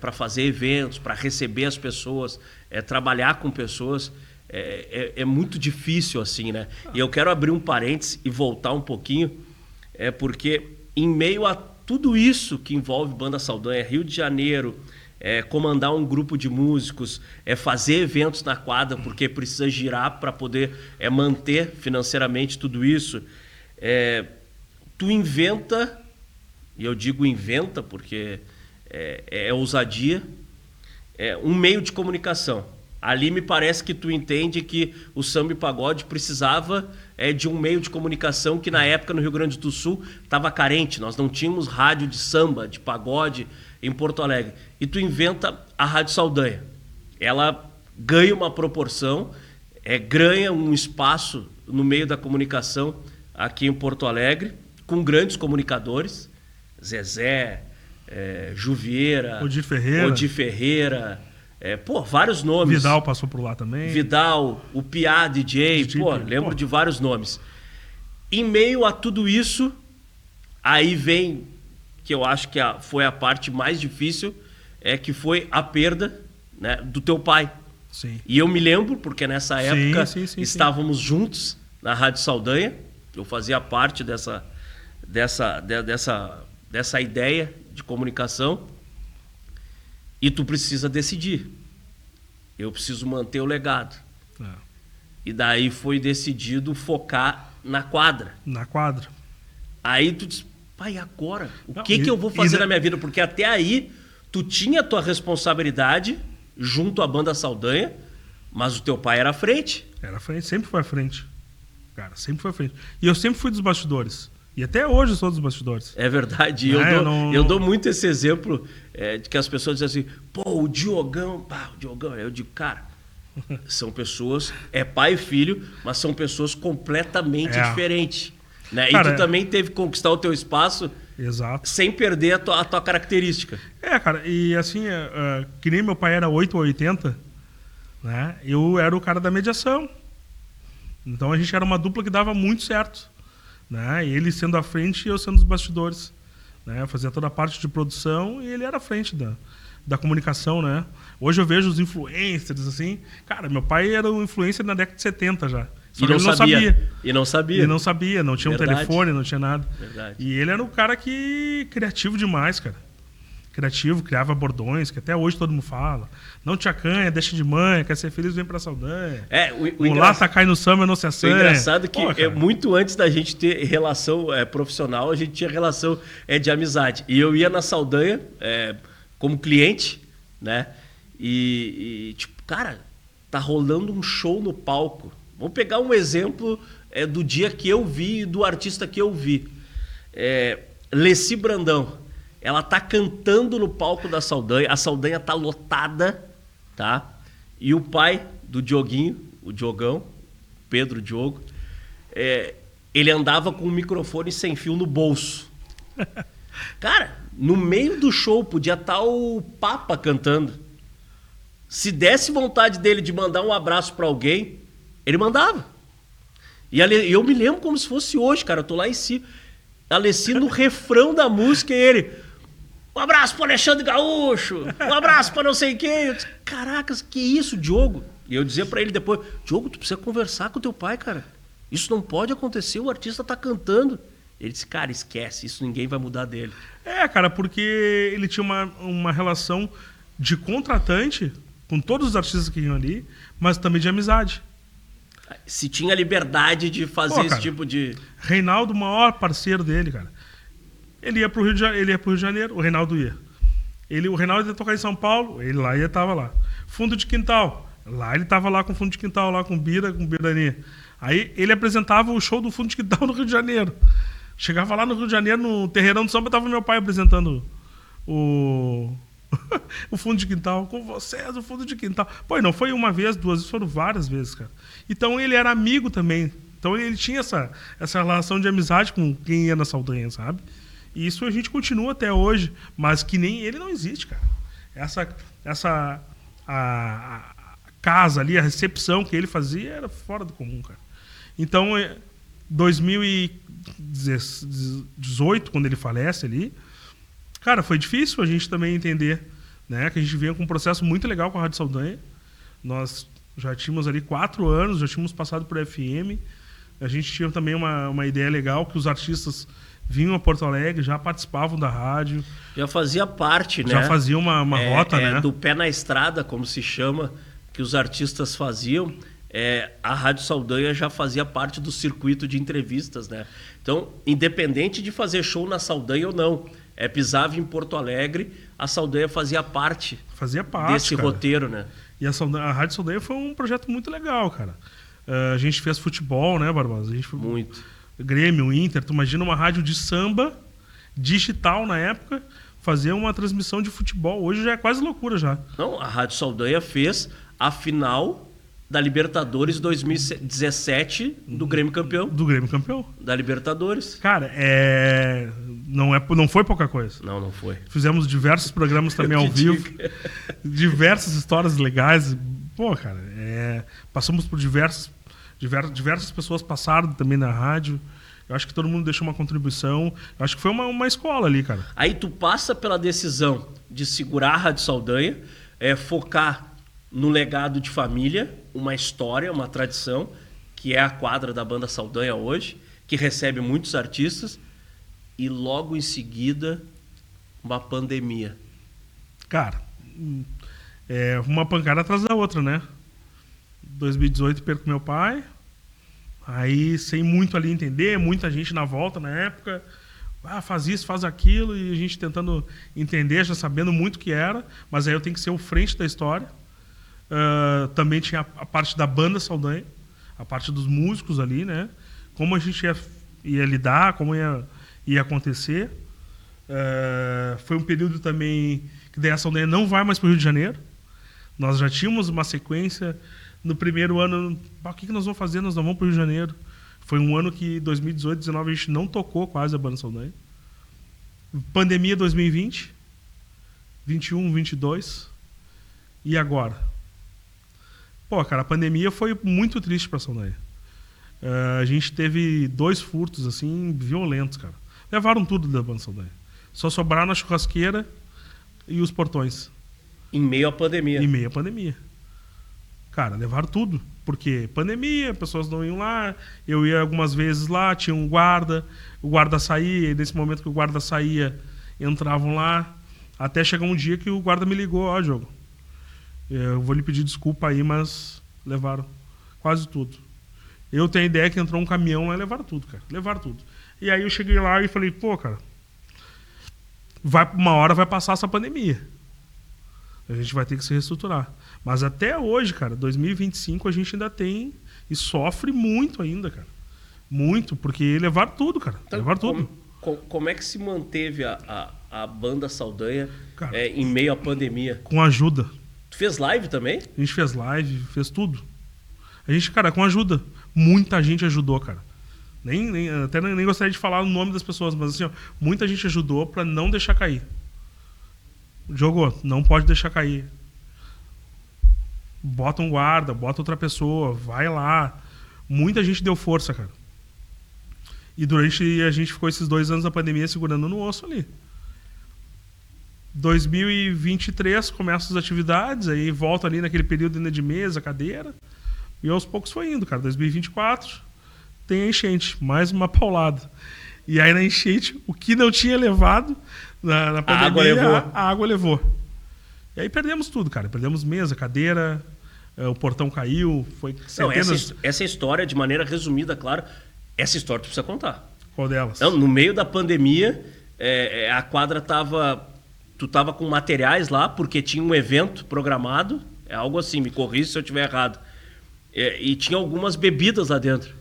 para fazer eventos, para receber as pessoas, trabalhar com pessoas, é muito difícil assim, né? E eu quero abrir um parênteses e voltar um pouquinho, porque em meio a tudo isso que envolve Banda Saldanha, Rio de Janeiro, comandar um grupo de músicos, fazer eventos na quadra, porque precisa girar para poder manter financeiramente tudo isso, tu inventa, e eu digo inventa porque é ousadia, um meio de comunicação. Ali me parece que tu entende que o samba e pagode precisava de um meio de comunicação que na época no Rio Grande do Sul estava carente. Nós não tínhamos rádio de samba, de pagode em Porto Alegre. E tu inventa a Rádio Saldanha. Ela ganha uma proporção, ganha um espaço no meio da comunicação aqui em Porto Alegre, com grandes comunicadores, Zezé, Juvieira, Odir Ferreira. Vários nomes. Vidal passou por lá também. Vidal, o Piá, DJ, lembro de vários nomes. Em meio a tudo isso, aí vem, que eu acho que foi a parte mais difícil, que foi a perda, né, do teu pai. Sim. E eu me lembro, porque nessa época sim, estávamos juntos na Rádio Saldanha, eu fazia parte dessa ideia de comunicação, e tu precisa decidir. Eu preciso manter o legado. E daí foi decidido focar na quadra. Na quadra. Aí tu diz, pai, agora? O que eu vou fazer na minha vida? Porque até aí tu tinha a tua responsabilidade junto à banda Saldanha, mas o teu pai era à frente. Era à frente, sempre foi à frente. Cara, sempre foi à frente. E eu sempre fui dos bastidores. E até hoje eu sou dos bastidores. É verdade. Eu dou muito esse exemplo de que as pessoas dizem assim, o Diogão, eu digo, cara, são pessoas, pai e filho, mas são pessoas completamente diferentes. Né? Cara, e tu também teve que conquistar o teu espaço. Exato. Sem perder a tua característica. Cara, e assim, que nem meu pai era 8 ou 80, né? Eu era o cara da mediação. Então a gente era uma dupla que dava muito certo. Né? Ele sendo à frente e eu sendo os bastidores. Né? Eu fazia toda a parte de produção e ele era à frente da comunicação, né? Hoje eu vejo os influencers, assim. Cara, meu pai era um influencer na década de 70 já. Só e não sabia. E não sabia. Não tinha Verdade. Um telefone, não tinha nada. Verdade. E ele era um cara criativo demais, cara. Criativo, criava bordões, que até hoje todo mundo fala. Não te acanha, deixa de manha, quer ser feliz, vem pra Saldanha. O lata cai no samba, não se assanha. O engraçado é que muito antes da gente ter relação profissional, a gente tinha relação de amizade. E eu ia na Saldanha como cliente, né? E tipo, cara, tá rolando um show no palco. Vamos pegar um exemplo do dia que eu vi e do artista que eu vi. Leci Brandão. Ela tá cantando no palco da Saldanha. A Saldanha tá lotada, tá? E o pai do Dioguinho, o Diogão, Pedro Diogo, ele andava com um microfone sem fio no bolso. Cara, no meio do show podia estar o Papa cantando. Se desse vontade dele de mandar um abraço para alguém, ele mandava. E eu me lembro como se fosse hoje, cara. Eu tô lá em cima. Alessi no refrão da música e ele... Um abraço pro Alexandre Gaúcho, um abraço pra não sei quem. Eu disse, caracas, que isso, Diogo? E eu dizia pra ele depois, Diogo, tu precisa conversar com teu pai, cara. Isso não pode acontecer, o artista tá cantando. Ele disse, cara, esquece, isso ninguém vai mudar dele. Cara, porque ele tinha uma relação de contratante com todos os artistas que iam ali, mas também de amizade. Se tinha liberdade de fazer esse tipo de... Reinaldo, o maior parceiro dele, cara. Ele ia pro Rio de Janeiro, o Reinaldo ia. O Reinaldo ia tocar em São Paulo, ele lá ia tava lá. Fundo de quintal, lá ele tava lá com fundo de quintal, lá com Biraninha. Aí ele apresentava o show do fundo de quintal no Rio de Janeiro. Chegava lá no Rio de Janeiro, no Terreirão do Samba, tava meu pai apresentando o fundo de quintal. Com vocês, o fundo de quintal. Pô, não foi uma vez, duas vezes, foram várias vezes, cara. Então ele era amigo também. Então ele tinha essa relação de amizade com quem ia na Saldanha, sabe? E isso a gente continua até hoje, mas que nem ele não existe, cara. A casa ali, a recepção que ele fazia era fora do comum, cara. Então, 2018, quando ele falece ali, cara, foi difícil a gente também entender, né? Que a gente vinha com um processo muito legal com a Rádio Saldanha. Nós já tínhamos ali 4 anos, já tínhamos passado por FM. A gente tinha também uma ideia legal que os artistas vinham a Porto Alegre, já participavam da rádio. Já fazia parte, né? Já fazia uma rota, né? Do pé na estrada, como se chama, que os artistas faziam. A Rádio Saldanha já fazia parte do circuito de entrevistas, né? Então, independente de fazer show na Saldanha ou não, pisava em Porto Alegre, a Saldanha fazia parte desse cara. Roteiro, né? E a Rádio Saldanha foi um projeto muito legal, cara. A gente fez futebol, né, Barbosa? Muito. Grêmio, Inter, tu imagina uma rádio de samba, digital na época, fazer uma transmissão de futebol. Hoje já é quase loucura já. Não, a Rádio Saldanha fez a final da Libertadores 2017 do Grêmio campeão. Do Grêmio campeão. Da Libertadores. Cara, Não foi pouca coisa. Não foi. Fizemos diversos programas também ao vivo. Diversas histórias legais. Pô, cara, passamos por diversas pessoas passaram também na rádio. Eu acho que todo mundo deixou uma contribuição. Eu acho que foi uma escola ali, cara. Aí tu passa pela decisão de segurar a Rádio Saldanha, focar no legado de família, uma história, uma tradição, que é a quadra da Banda Saldanha hoje, que recebe muitos artistas, e logo em seguida uma pandemia. Cara, uma pancada atrás da outra, né? 2018 perco meu pai, aí sem muito ali entender, muita gente na volta na época, faz isso, faz aquilo, e a gente tentando entender, já sabendo muito o que era, mas aí eu tenho que ser o frente da história. Também tinha a parte da Banda Saldanha, a parte dos músicos ali, né? Como a gente ia lidar, como ia acontecer. Foi um período também que daí a Saldanha não vai mais para o Rio de Janeiro. Nós já tínhamos uma sequência. No primeiro ano, o que nós vamos fazer? Nós não vamos para o Rio de Janeiro. Foi um ano que 2018, 2019 a gente não tocou quase a Banda Saldanha. Pandemia 2020, 21, 22. E agora? Pô, cara, a pandemia foi muito triste para a Saldanha. A gente teve 2 furtos, assim, violentos, cara. Levaram tudo da Banda Saldanha. Só sobraram a churrasqueira e os portões. Em meio à pandemia. Em meio à pandemia. Cara, levaram tudo. Porque pandemia, pessoas não iam lá. Eu ia algumas vezes lá, tinha um guarda. O guarda saía, e nesse momento que o guarda saía, entravam lá. Até chegar um dia que o guarda me ligou, Diogo, eu vou lhe pedir desculpa aí, mas levaram quase tudo. Eu tenho a ideia que entrou um caminhão lá e levaram tudo, cara. Levaram tudo. E aí eu cheguei lá e falei, pô, cara, uma hora vai passar essa pandemia. A gente vai ter que se reestruturar. Mas até hoje, cara, 2025 a gente ainda tem e sofre muito ainda, cara. Muito, porque levaram tudo, cara. Então, levaram tudo. Como é que se manteve a Banda Saldanha, cara, em meio à pandemia? Com ajuda. Tu fez live também? A gente fez live, fez tudo. A gente, cara, com ajuda. Muita gente ajudou, cara. Até nem gostaria de falar o nome das pessoas, mas assim, ó, muita gente ajudou pra não deixar cair. Jogou, não pode deixar cair. Bota um guarda, bota outra pessoa, vai lá. Muita gente deu força, cara. E a gente ficou esses 2 anos da pandemia segurando no osso ali. 2023 começa as atividades, aí volta ali naquele período ainda de mesa, cadeira. E aos poucos foi indo, cara. 2024 tem a enchente, mais uma paulada. E aí na enchente, o que não tinha levado na pandemia, a água levou. E aí perdemos tudo, cara. Perdemos mesa, cadeira, o portão caiu, foi centenas... Não, essa história, de maneira resumida, claro, essa história tu precisa contar. Qual delas? Não, no meio da pandemia, a quadra tu tava com materiais lá, porque tinha um evento programado, algo assim, me corrija se eu estiver errado. E tinha algumas bebidas lá dentro.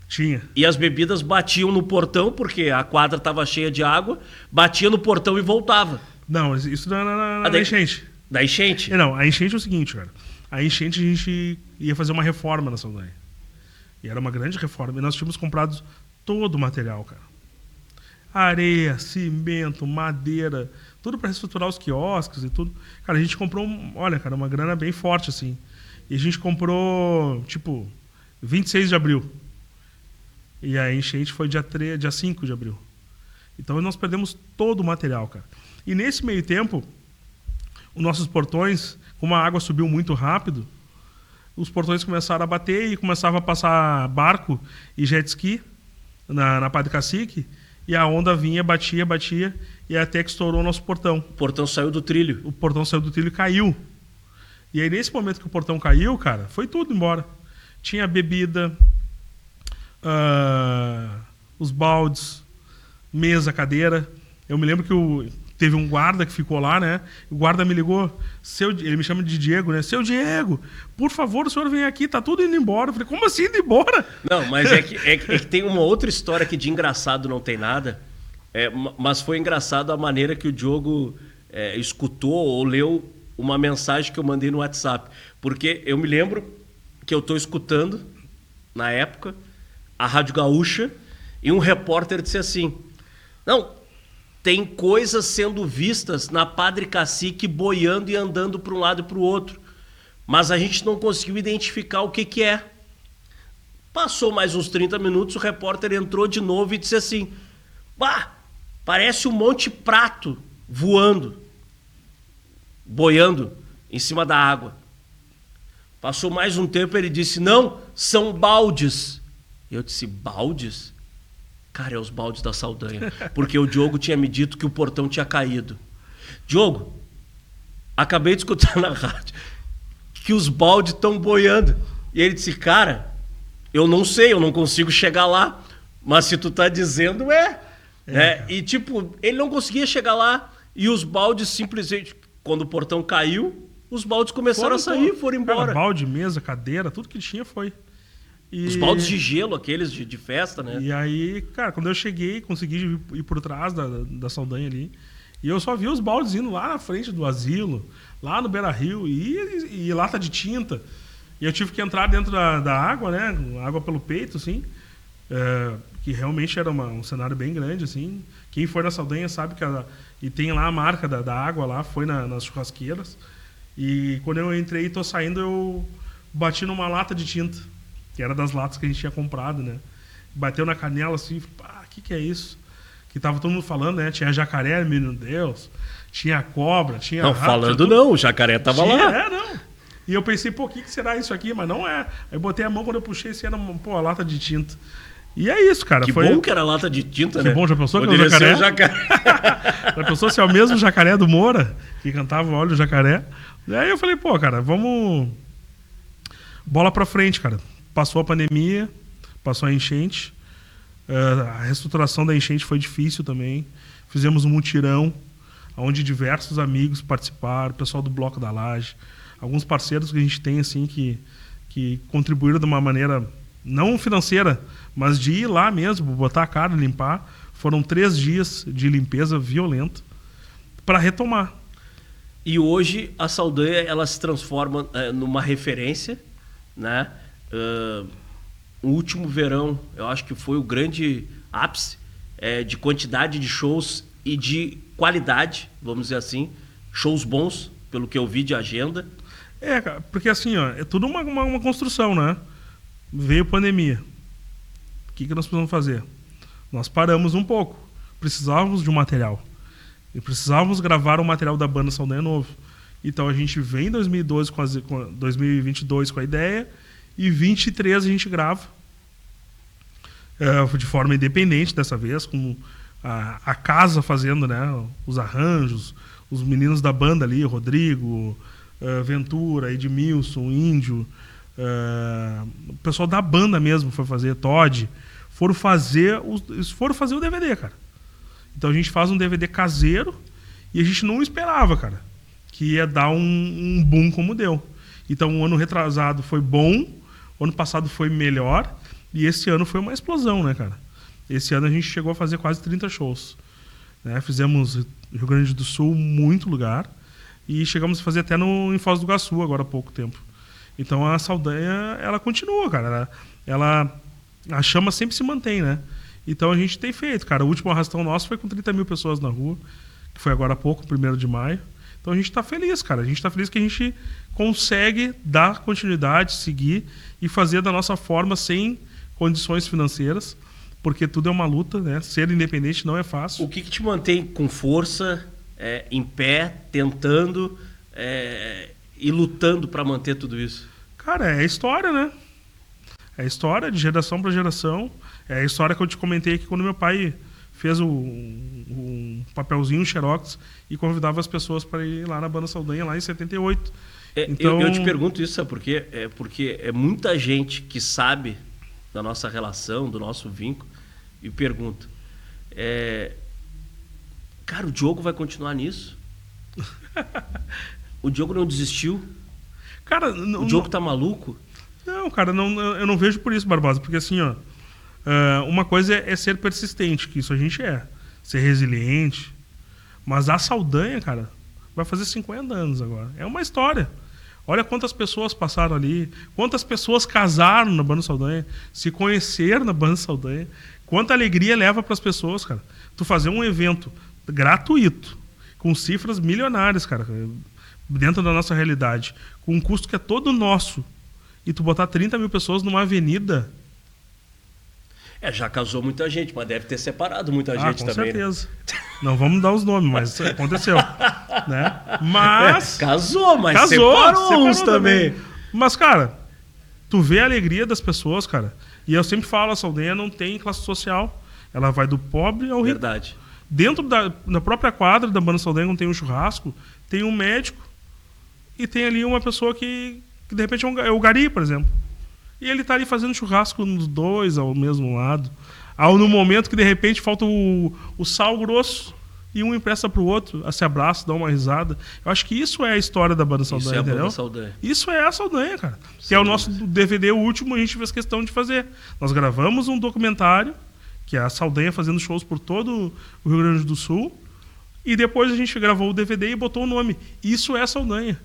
Tinha. E as bebidas batiam no portão, porque a quadra estava cheia de água, batia no portão e voltava. Não, isso da enchente. Da enchente? Não, a enchente é o seguinte, cara. A enchente a gente ia fazer uma reforma na Saldanha. E era uma grande reforma. E nós tínhamos comprado todo o material, cara. Areia, cimento, madeira, tudo para reestruturar os quiosques e tudo. Cara, a gente comprou, olha, cara, uma grana bem forte, assim. E a gente comprou, 26 de abril. E a enchente foi dia 5 de abril. Então nós perdemos todo o material, cara. E nesse meio tempo, os nossos portões, como a água subiu muito rápido, os portões começaram a bater e começava a passar barco e jet ski na Padre Cacique. E a onda vinha, batia, e até que estourou o nosso portão. O portão saiu do trilho. O portão saiu do trilho e caiu. E aí, nesse momento que o portão caiu, cara, foi tudo embora. Tinha bebida, os baldes, mesa, cadeira. Eu me lembro que teve um guarda que ficou lá, né? O guarda me ligou, ele me chama de Diego, né? Seu Diego, por favor, o senhor vem aqui, tá tudo indo embora. Eu falei, como assim indo embora? Não, mas é que tem uma outra história que de engraçado não tem nada, mas foi engraçado a maneira que o Diogo escutou ou leu uma mensagem que eu mandei no WhatsApp. Porque eu me lembro que eu estou escutando, na época, a Rádio Gaúcha, e um repórter disse assim, Não, tem coisas sendo vistas na Padre Cacique boiando e andando para um lado e para o outro. Mas a gente não conseguiu identificar o que é. Passou mais uns 30 minutos, o repórter entrou de novo e disse assim: bah, parece um Monte Prato voando, boiando em cima da água. Passou mais um tempo, ele disse: não, são baldes. Eu disse: baldes? Cara, é os baldes da Saldanha. Porque o Diogo tinha me dito que o portão tinha caído. Diogo, acabei de escutar na rádio que os baldes estão boiando. E ele disse: cara, eu não sei, eu não consigo chegar lá. Mas se tu tá dizendo, E tipo, ele não conseguia chegar lá. E os baldes simplesmente, quando o portão caiu, os baldes começaram a sair, foram embora. Cara, balde, mesa, cadeira, tudo que tinha foi. E... os baldes de gelo, aqueles de festa, né? E aí, cara, quando eu cheguei, consegui ir por trás da Saldanha ali. E eu só vi os baldes indo lá na frente do asilo, lá no Beira-Rio, e lata de tinta. E eu tive que entrar dentro da água, né? Água pelo peito, assim. Que realmente era um cenário bem grande, assim. Quem for na Saldanha sabe que e tem lá a marca da água lá, foi nas churrasqueiras. E quando eu entrei e tô saindo, eu bati numa lata de tinta, que era das latas que a gente tinha comprado, né? Bateu na canela assim, pá, que é isso? Que tava todo mundo falando, né? Tinha jacaré, menino Deus, tinha cobra, tinha não, rato, falando tinha não, o jacaré tava lá. Não. E eu pensei, pô, o que será isso aqui? Mas não é. Aí botei a mão, quando eu puxei, isso era uma lata de tinta. E é isso, cara. Que bom que era lata de tinta, né? Que bom, já pensou que poderia era o jacaré? Já pensou se é o mesmo jacaré do Moura, que cantava Olha o Jacaré? E aí eu falei, pô, cara, vamos... bola pra frente, cara. Passou a pandemia, passou a enchente. A reestruturação da enchente foi difícil também. Fizemos um mutirão, onde diversos amigos participaram, o pessoal do Bloco da Laje, alguns parceiros que a gente tem, assim, que contribuíram de uma maneira não financeira, mas de ir lá mesmo, botar a cara, limpar. Foram 3 dias de limpeza violenta para retomar. E hoje a Saldanha, ela se transforma numa referência, né? O último verão, eu acho que foi o grande ápice de quantidade de shows e de qualidade, vamos dizer assim. Shows bons, pelo que eu vi de agenda. Cara, porque assim, ó, é tudo uma construção, né? Veio pandemia. O que nós precisamos fazer? Nós paramos um pouco. Precisávamos de um material. E precisávamos gravar um material da banda Saldanha novo. Então a gente vem em 2022 com a ideia, e 2023 a gente grava. De forma independente dessa vez, com a casa fazendo, né, os arranjos, os meninos da banda ali, Rodrigo, Ventura, Edmilson, Índio, o pessoal da banda mesmo foi fazer, Todd, foram fazer o DVD, cara. Então a gente faz um DVD caseiro e a gente não esperava, cara, que ia dar um boom como deu. Então o ano retrasado foi bom, o ano passado foi melhor e esse ano foi uma explosão, né, cara? Esse ano a gente chegou a fazer quase 30 shows. Né? Fizemos Rio Grande do Sul, muito lugar, e chegamos a fazer até em Foz do Iguaçu agora há pouco tempo. Então a Saldanha, ela continua, cara. A chama sempre se mantém, né? Então a gente tem feito, cara. O último arrastão nosso foi com 30 mil pessoas na rua, que foi agora há pouco, 1º de maio. Então a gente tá feliz, cara. A gente tá feliz que a gente consegue dar continuidade, seguir e fazer da nossa forma sem condições financeiras, porque tudo é uma luta, né? Ser independente não é fácil. O que te mantém com força, em pé, tentando e lutando para manter tudo isso? Cara, é a história, né? É a história de geração para geração. É a história que eu te comentei aqui quando meu pai fez um papelzinho, um xerox, e convidava as pessoas para ir lá na Banda Saldanha, lá em 78. Então... eu te pergunto isso, sabe por quê? Porque é muita gente que sabe da nossa relação, do nosso vínculo, e pergunta, cara, o Diogo vai continuar nisso? O Diogo não desistiu? Cara, o Diogo tá maluco? Não, cara, eu não vejo por isso, Barbosa, porque assim, ó, uma coisa é ser persistente, que isso a gente ser resiliente, mas a Saldanha, cara, vai fazer 50 anos agora. É uma história. Olha quantas pessoas passaram ali, quantas pessoas casaram na Banda Saldanha, se conheceram na Banda Saldanha. Quanta alegria leva para as pessoas, cara. Tu fazer um evento gratuito, com cifras milionárias, cara, dentro da nossa realidade, com um custo que é todo nosso, e tu botar 30 mil pessoas numa avenida... Já casou muita gente, mas deve ter separado muita gente com também. Com certeza. Né? Não vamos dar os nomes, mas aconteceu. Né? Mas... casou, mas separou uns também. Mas, cara, tu vê a alegria das pessoas, cara. E eu sempre falo, a Saldanha não tem classe social. Ela vai do pobre ao rico. Verdade. Dentro da própria quadra da Banda Saldanha, quando tem um churrasco, tem um médico e tem ali uma pessoa que de repente é o Gari, por exemplo. E ele tá ali fazendo churrasco nos dois ao mesmo lado. No momento que de repente falta o sal grosso e um empresta pro outro, se abraça, dá uma risada. Eu acho que isso é a história da Banda Saldanha, isso é a entendeu? Banda Saldanha. Isso é a Saldanha, cara. Que é o nosso DVD último, a gente fez questão de fazer. Nós gravamos um documentário, que é a Saldanha fazendo shows por todo o Rio Grande do Sul, e depois a gente gravou o DVD e botou o nome. Isso é a Saldanha.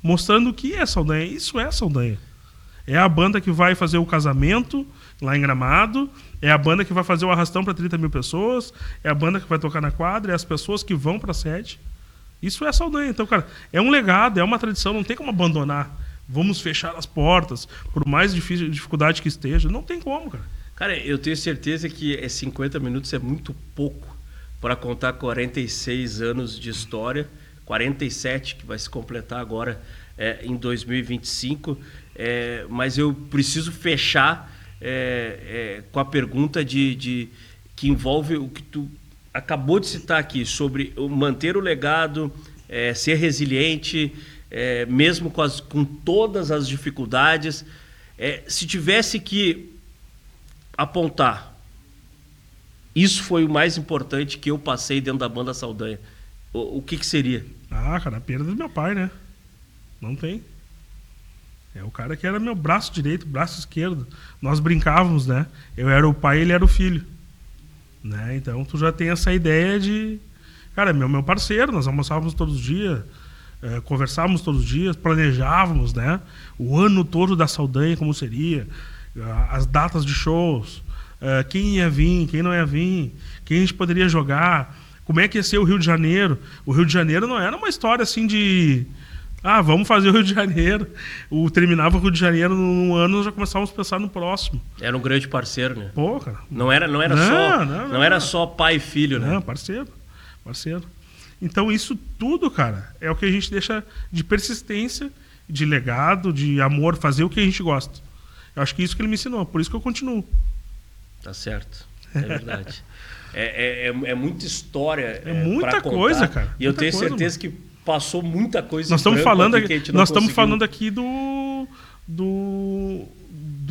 Mostrando o que é Saldanha. Isso é a Saldanha. É a banda que vai fazer o casamento lá em Gramado, é a banda que vai fazer o arrastão para 30 mil pessoas, é a banda que vai tocar na quadra, é as pessoas que vão para a sede. Isso é a Saldanha. Então, cara, é um legado, é uma tradição, não tem como abandonar. Vamos fechar as portas, por mais difícil dificuldade que esteja. Não tem como, cara. Cara, eu tenho certeza que 50 minutos é muito pouco para contar 46 anos de história, 47 que vai se completar agora em 2025. Mas eu preciso fechar com a pergunta que envolve o que tu acabou de citar aqui, sobre manter o legado, ser resiliente, mesmo com todas as dificuldades. Se tivesse que apontar, isso foi o mais importante que eu passei dentro da Banda Saldanha, o que seria? Cara, a perda do meu pai, né? Não tem. É o cara que era meu braço direito, braço esquerdo. Nós brincávamos, né? Eu era o pai, ele era o filho. Né? Então tu já tem essa ideia de... Cara, meu parceiro, nós almoçávamos todos os dias, conversávamos todos os dias, planejávamos, né? O ano todo da Saldanha, como seria, as datas de shows, quem ia vir, quem não ia vir, quem a gente poderia jogar, como é que ia ser o Rio de Janeiro. O Rio de Janeiro não era uma história assim de... vamos fazer o Rio de Janeiro. Terminava o Rio de Janeiro num ano, nós já começávamos a pensar no próximo. Era um grande parceiro, né? Pô, cara. Não era só pai e filho, né? Não, parceiro. Então isso tudo, cara, é o que a gente deixa de persistência, de legado, de amor, fazer o que a gente gosta. Eu acho que isso que ele me ensinou, por isso que eu continuo. Tá certo, é verdade. É muita história. É muita coisa, cara. E eu tenho certeza que passou muita coisa. Nós estamos falando aqui do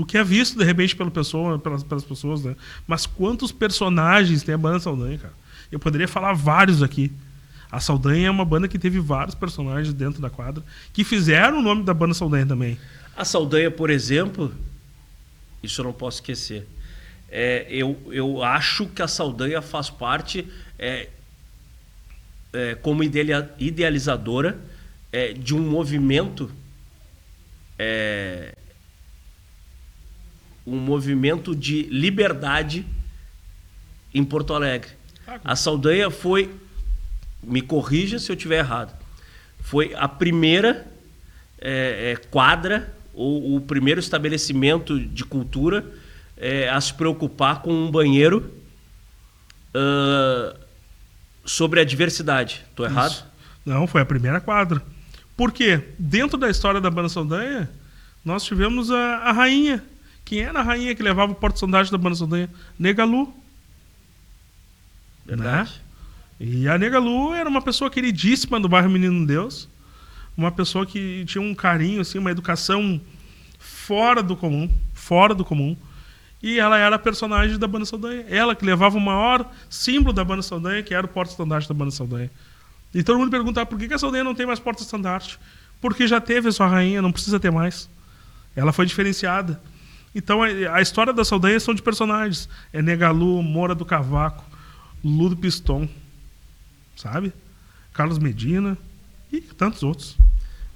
que é visto de repente pelas pessoas, né? Mas quantos personagens tem a Banda Saldanha, cara? Eu poderia falar vários aqui. A Saldanha é uma banda que teve vários personagens dentro da quadra que fizeram o nome da Banda Saldanha também. A Saldanha, por exemplo, isso eu não posso esquecer. Eu acho que a Saldanha faz parte como idealizadora de um movimento de liberdade em Porto Alegre. A Saldanha foi, me corrija se eu estiver errado, foi a primeira quadra ou o primeiro estabelecimento de cultura a se preocupar com um banheiro sobre a diversidade. Estou errado? Isso. Não, foi a primeira quadra. Por quê? Dentro da história da Banda Saldanha, nós tivemos a rainha. Quem era a rainha que levava o porta-sondagem da Banda Saldanha? Negalu. Verdade. Né? E a Negalu era uma pessoa queridíssima do bairro Menino Deus. Uma pessoa que tinha um carinho, assim, uma educação fora do comum. E ela era a personagem da Banda Saldanha. Ela que levava o maior símbolo da Banda Saldanha, que era o porta-estandarte da Banda Saldanha. E todo mundo perguntava por que a Saldanha não tem mais porta-estandarte. Porque já teve a sua rainha, não precisa ter mais. Ela foi diferenciada. Então a história da Saldanha são de personagens. É Negalu, Moura do Cavaco, Lulu do Piston, sabe? Carlos Medina e tantos outros.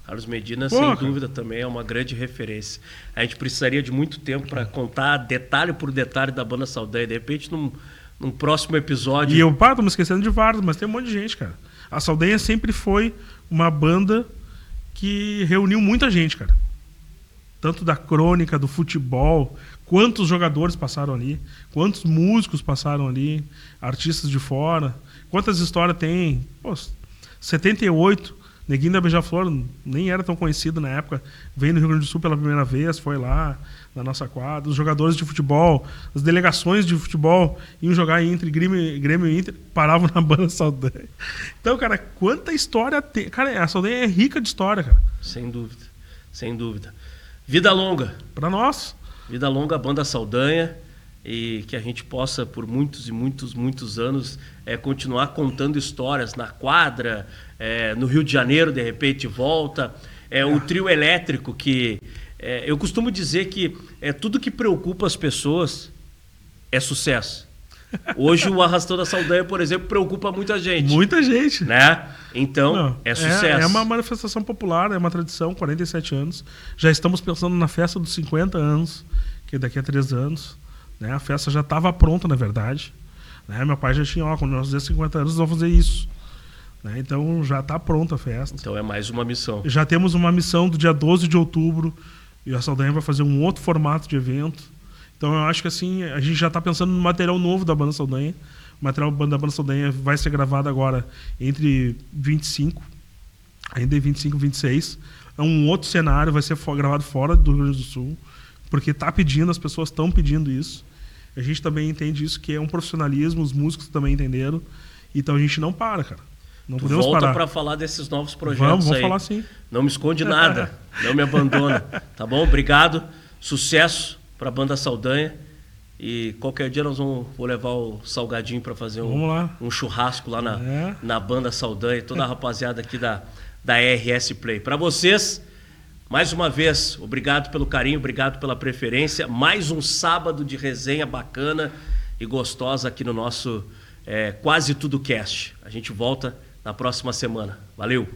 Carlos Medina, Pô, sem cara. dúvida, também é uma grande referência. A gente precisaria de muito tempo para contar detalhe por detalhe da banda Saldanha. De repente, num próximo episódio... E eu, tô me esquecendo de vários, mas tem um monte de gente, cara. A Saldanha sempre foi uma banda que reuniu muita gente, cara. Tanto da crônica, do futebol, quantos jogadores passaram ali, quantos músicos passaram ali, artistas de fora, quantas histórias tem. Pô, 78, Neguinho da Beija-Flor nem era tão conhecido na época, veio no Rio Grande do Sul pela primeira vez, foi lá na nossa quadra. Os jogadores de futebol, as delegações de futebol iam jogar entre Grêmio e Inter, paravam na banda Saldanha. Então, cara, quanta história tem. Cara, a Saldanha é rica de história, cara. Sem dúvida, sem dúvida. Vida longa. Pra nós. Vida longa, a banda Saldanha, e que a gente possa, por muitos e muitos, muitos anos, continuar contando histórias na quadra, no Rio de Janeiro, de repente, volta. O trio elétrico, que eu costumo dizer que tudo que preocupa as pessoas é sucesso. Hoje o Arrastão da Saldanha, por exemplo, preocupa muita gente. Muita gente. Né? Então, é sucesso. É uma manifestação popular, é uma tradição, 47 anos. Já estamos pensando na festa dos 50 anos, que é daqui a 3 anos. Né? A festa já estava pronta, na verdade. Né? Meu pai já tinha, quando nós fizermos 50 anos, nós vamos fazer isso. Né? Então já está pronta a festa. Então é mais uma missão. Já temos uma missão do dia 12 de outubro, e a Saldanha vai fazer um outro formato de evento. Então eu acho que assim, a gente já está pensando no material novo da banda Saldanha. O material da banda Saldanha vai ser gravado agora entre 25, ainda em 25 e 26. É um outro cenário, vai ser gravado fora do Rio Grande do Sul, porque está pedindo, as pessoas estão pedindo isso. A gente também entende isso, que é um profissionalismo, os músicos também entenderam. Então a gente não para, cara. Não podemos parar. Volta para falar desses novos projetos. Vamos falar sim. Não me esconde nada, não me abandona. Tá bom? Obrigado, sucesso para a banda Saldanha, e qualquer dia vou levar o Salgadinho para fazer um churrasco lá na banda Saldanha, toda a rapaziada aqui da RS Play. Para vocês, mais uma vez, obrigado pelo carinho, obrigado pela preferência, mais um sábado de resenha bacana e gostosa aqui no nosso Quase Tudo Cast. A gente volta na próxima semana. Valeu!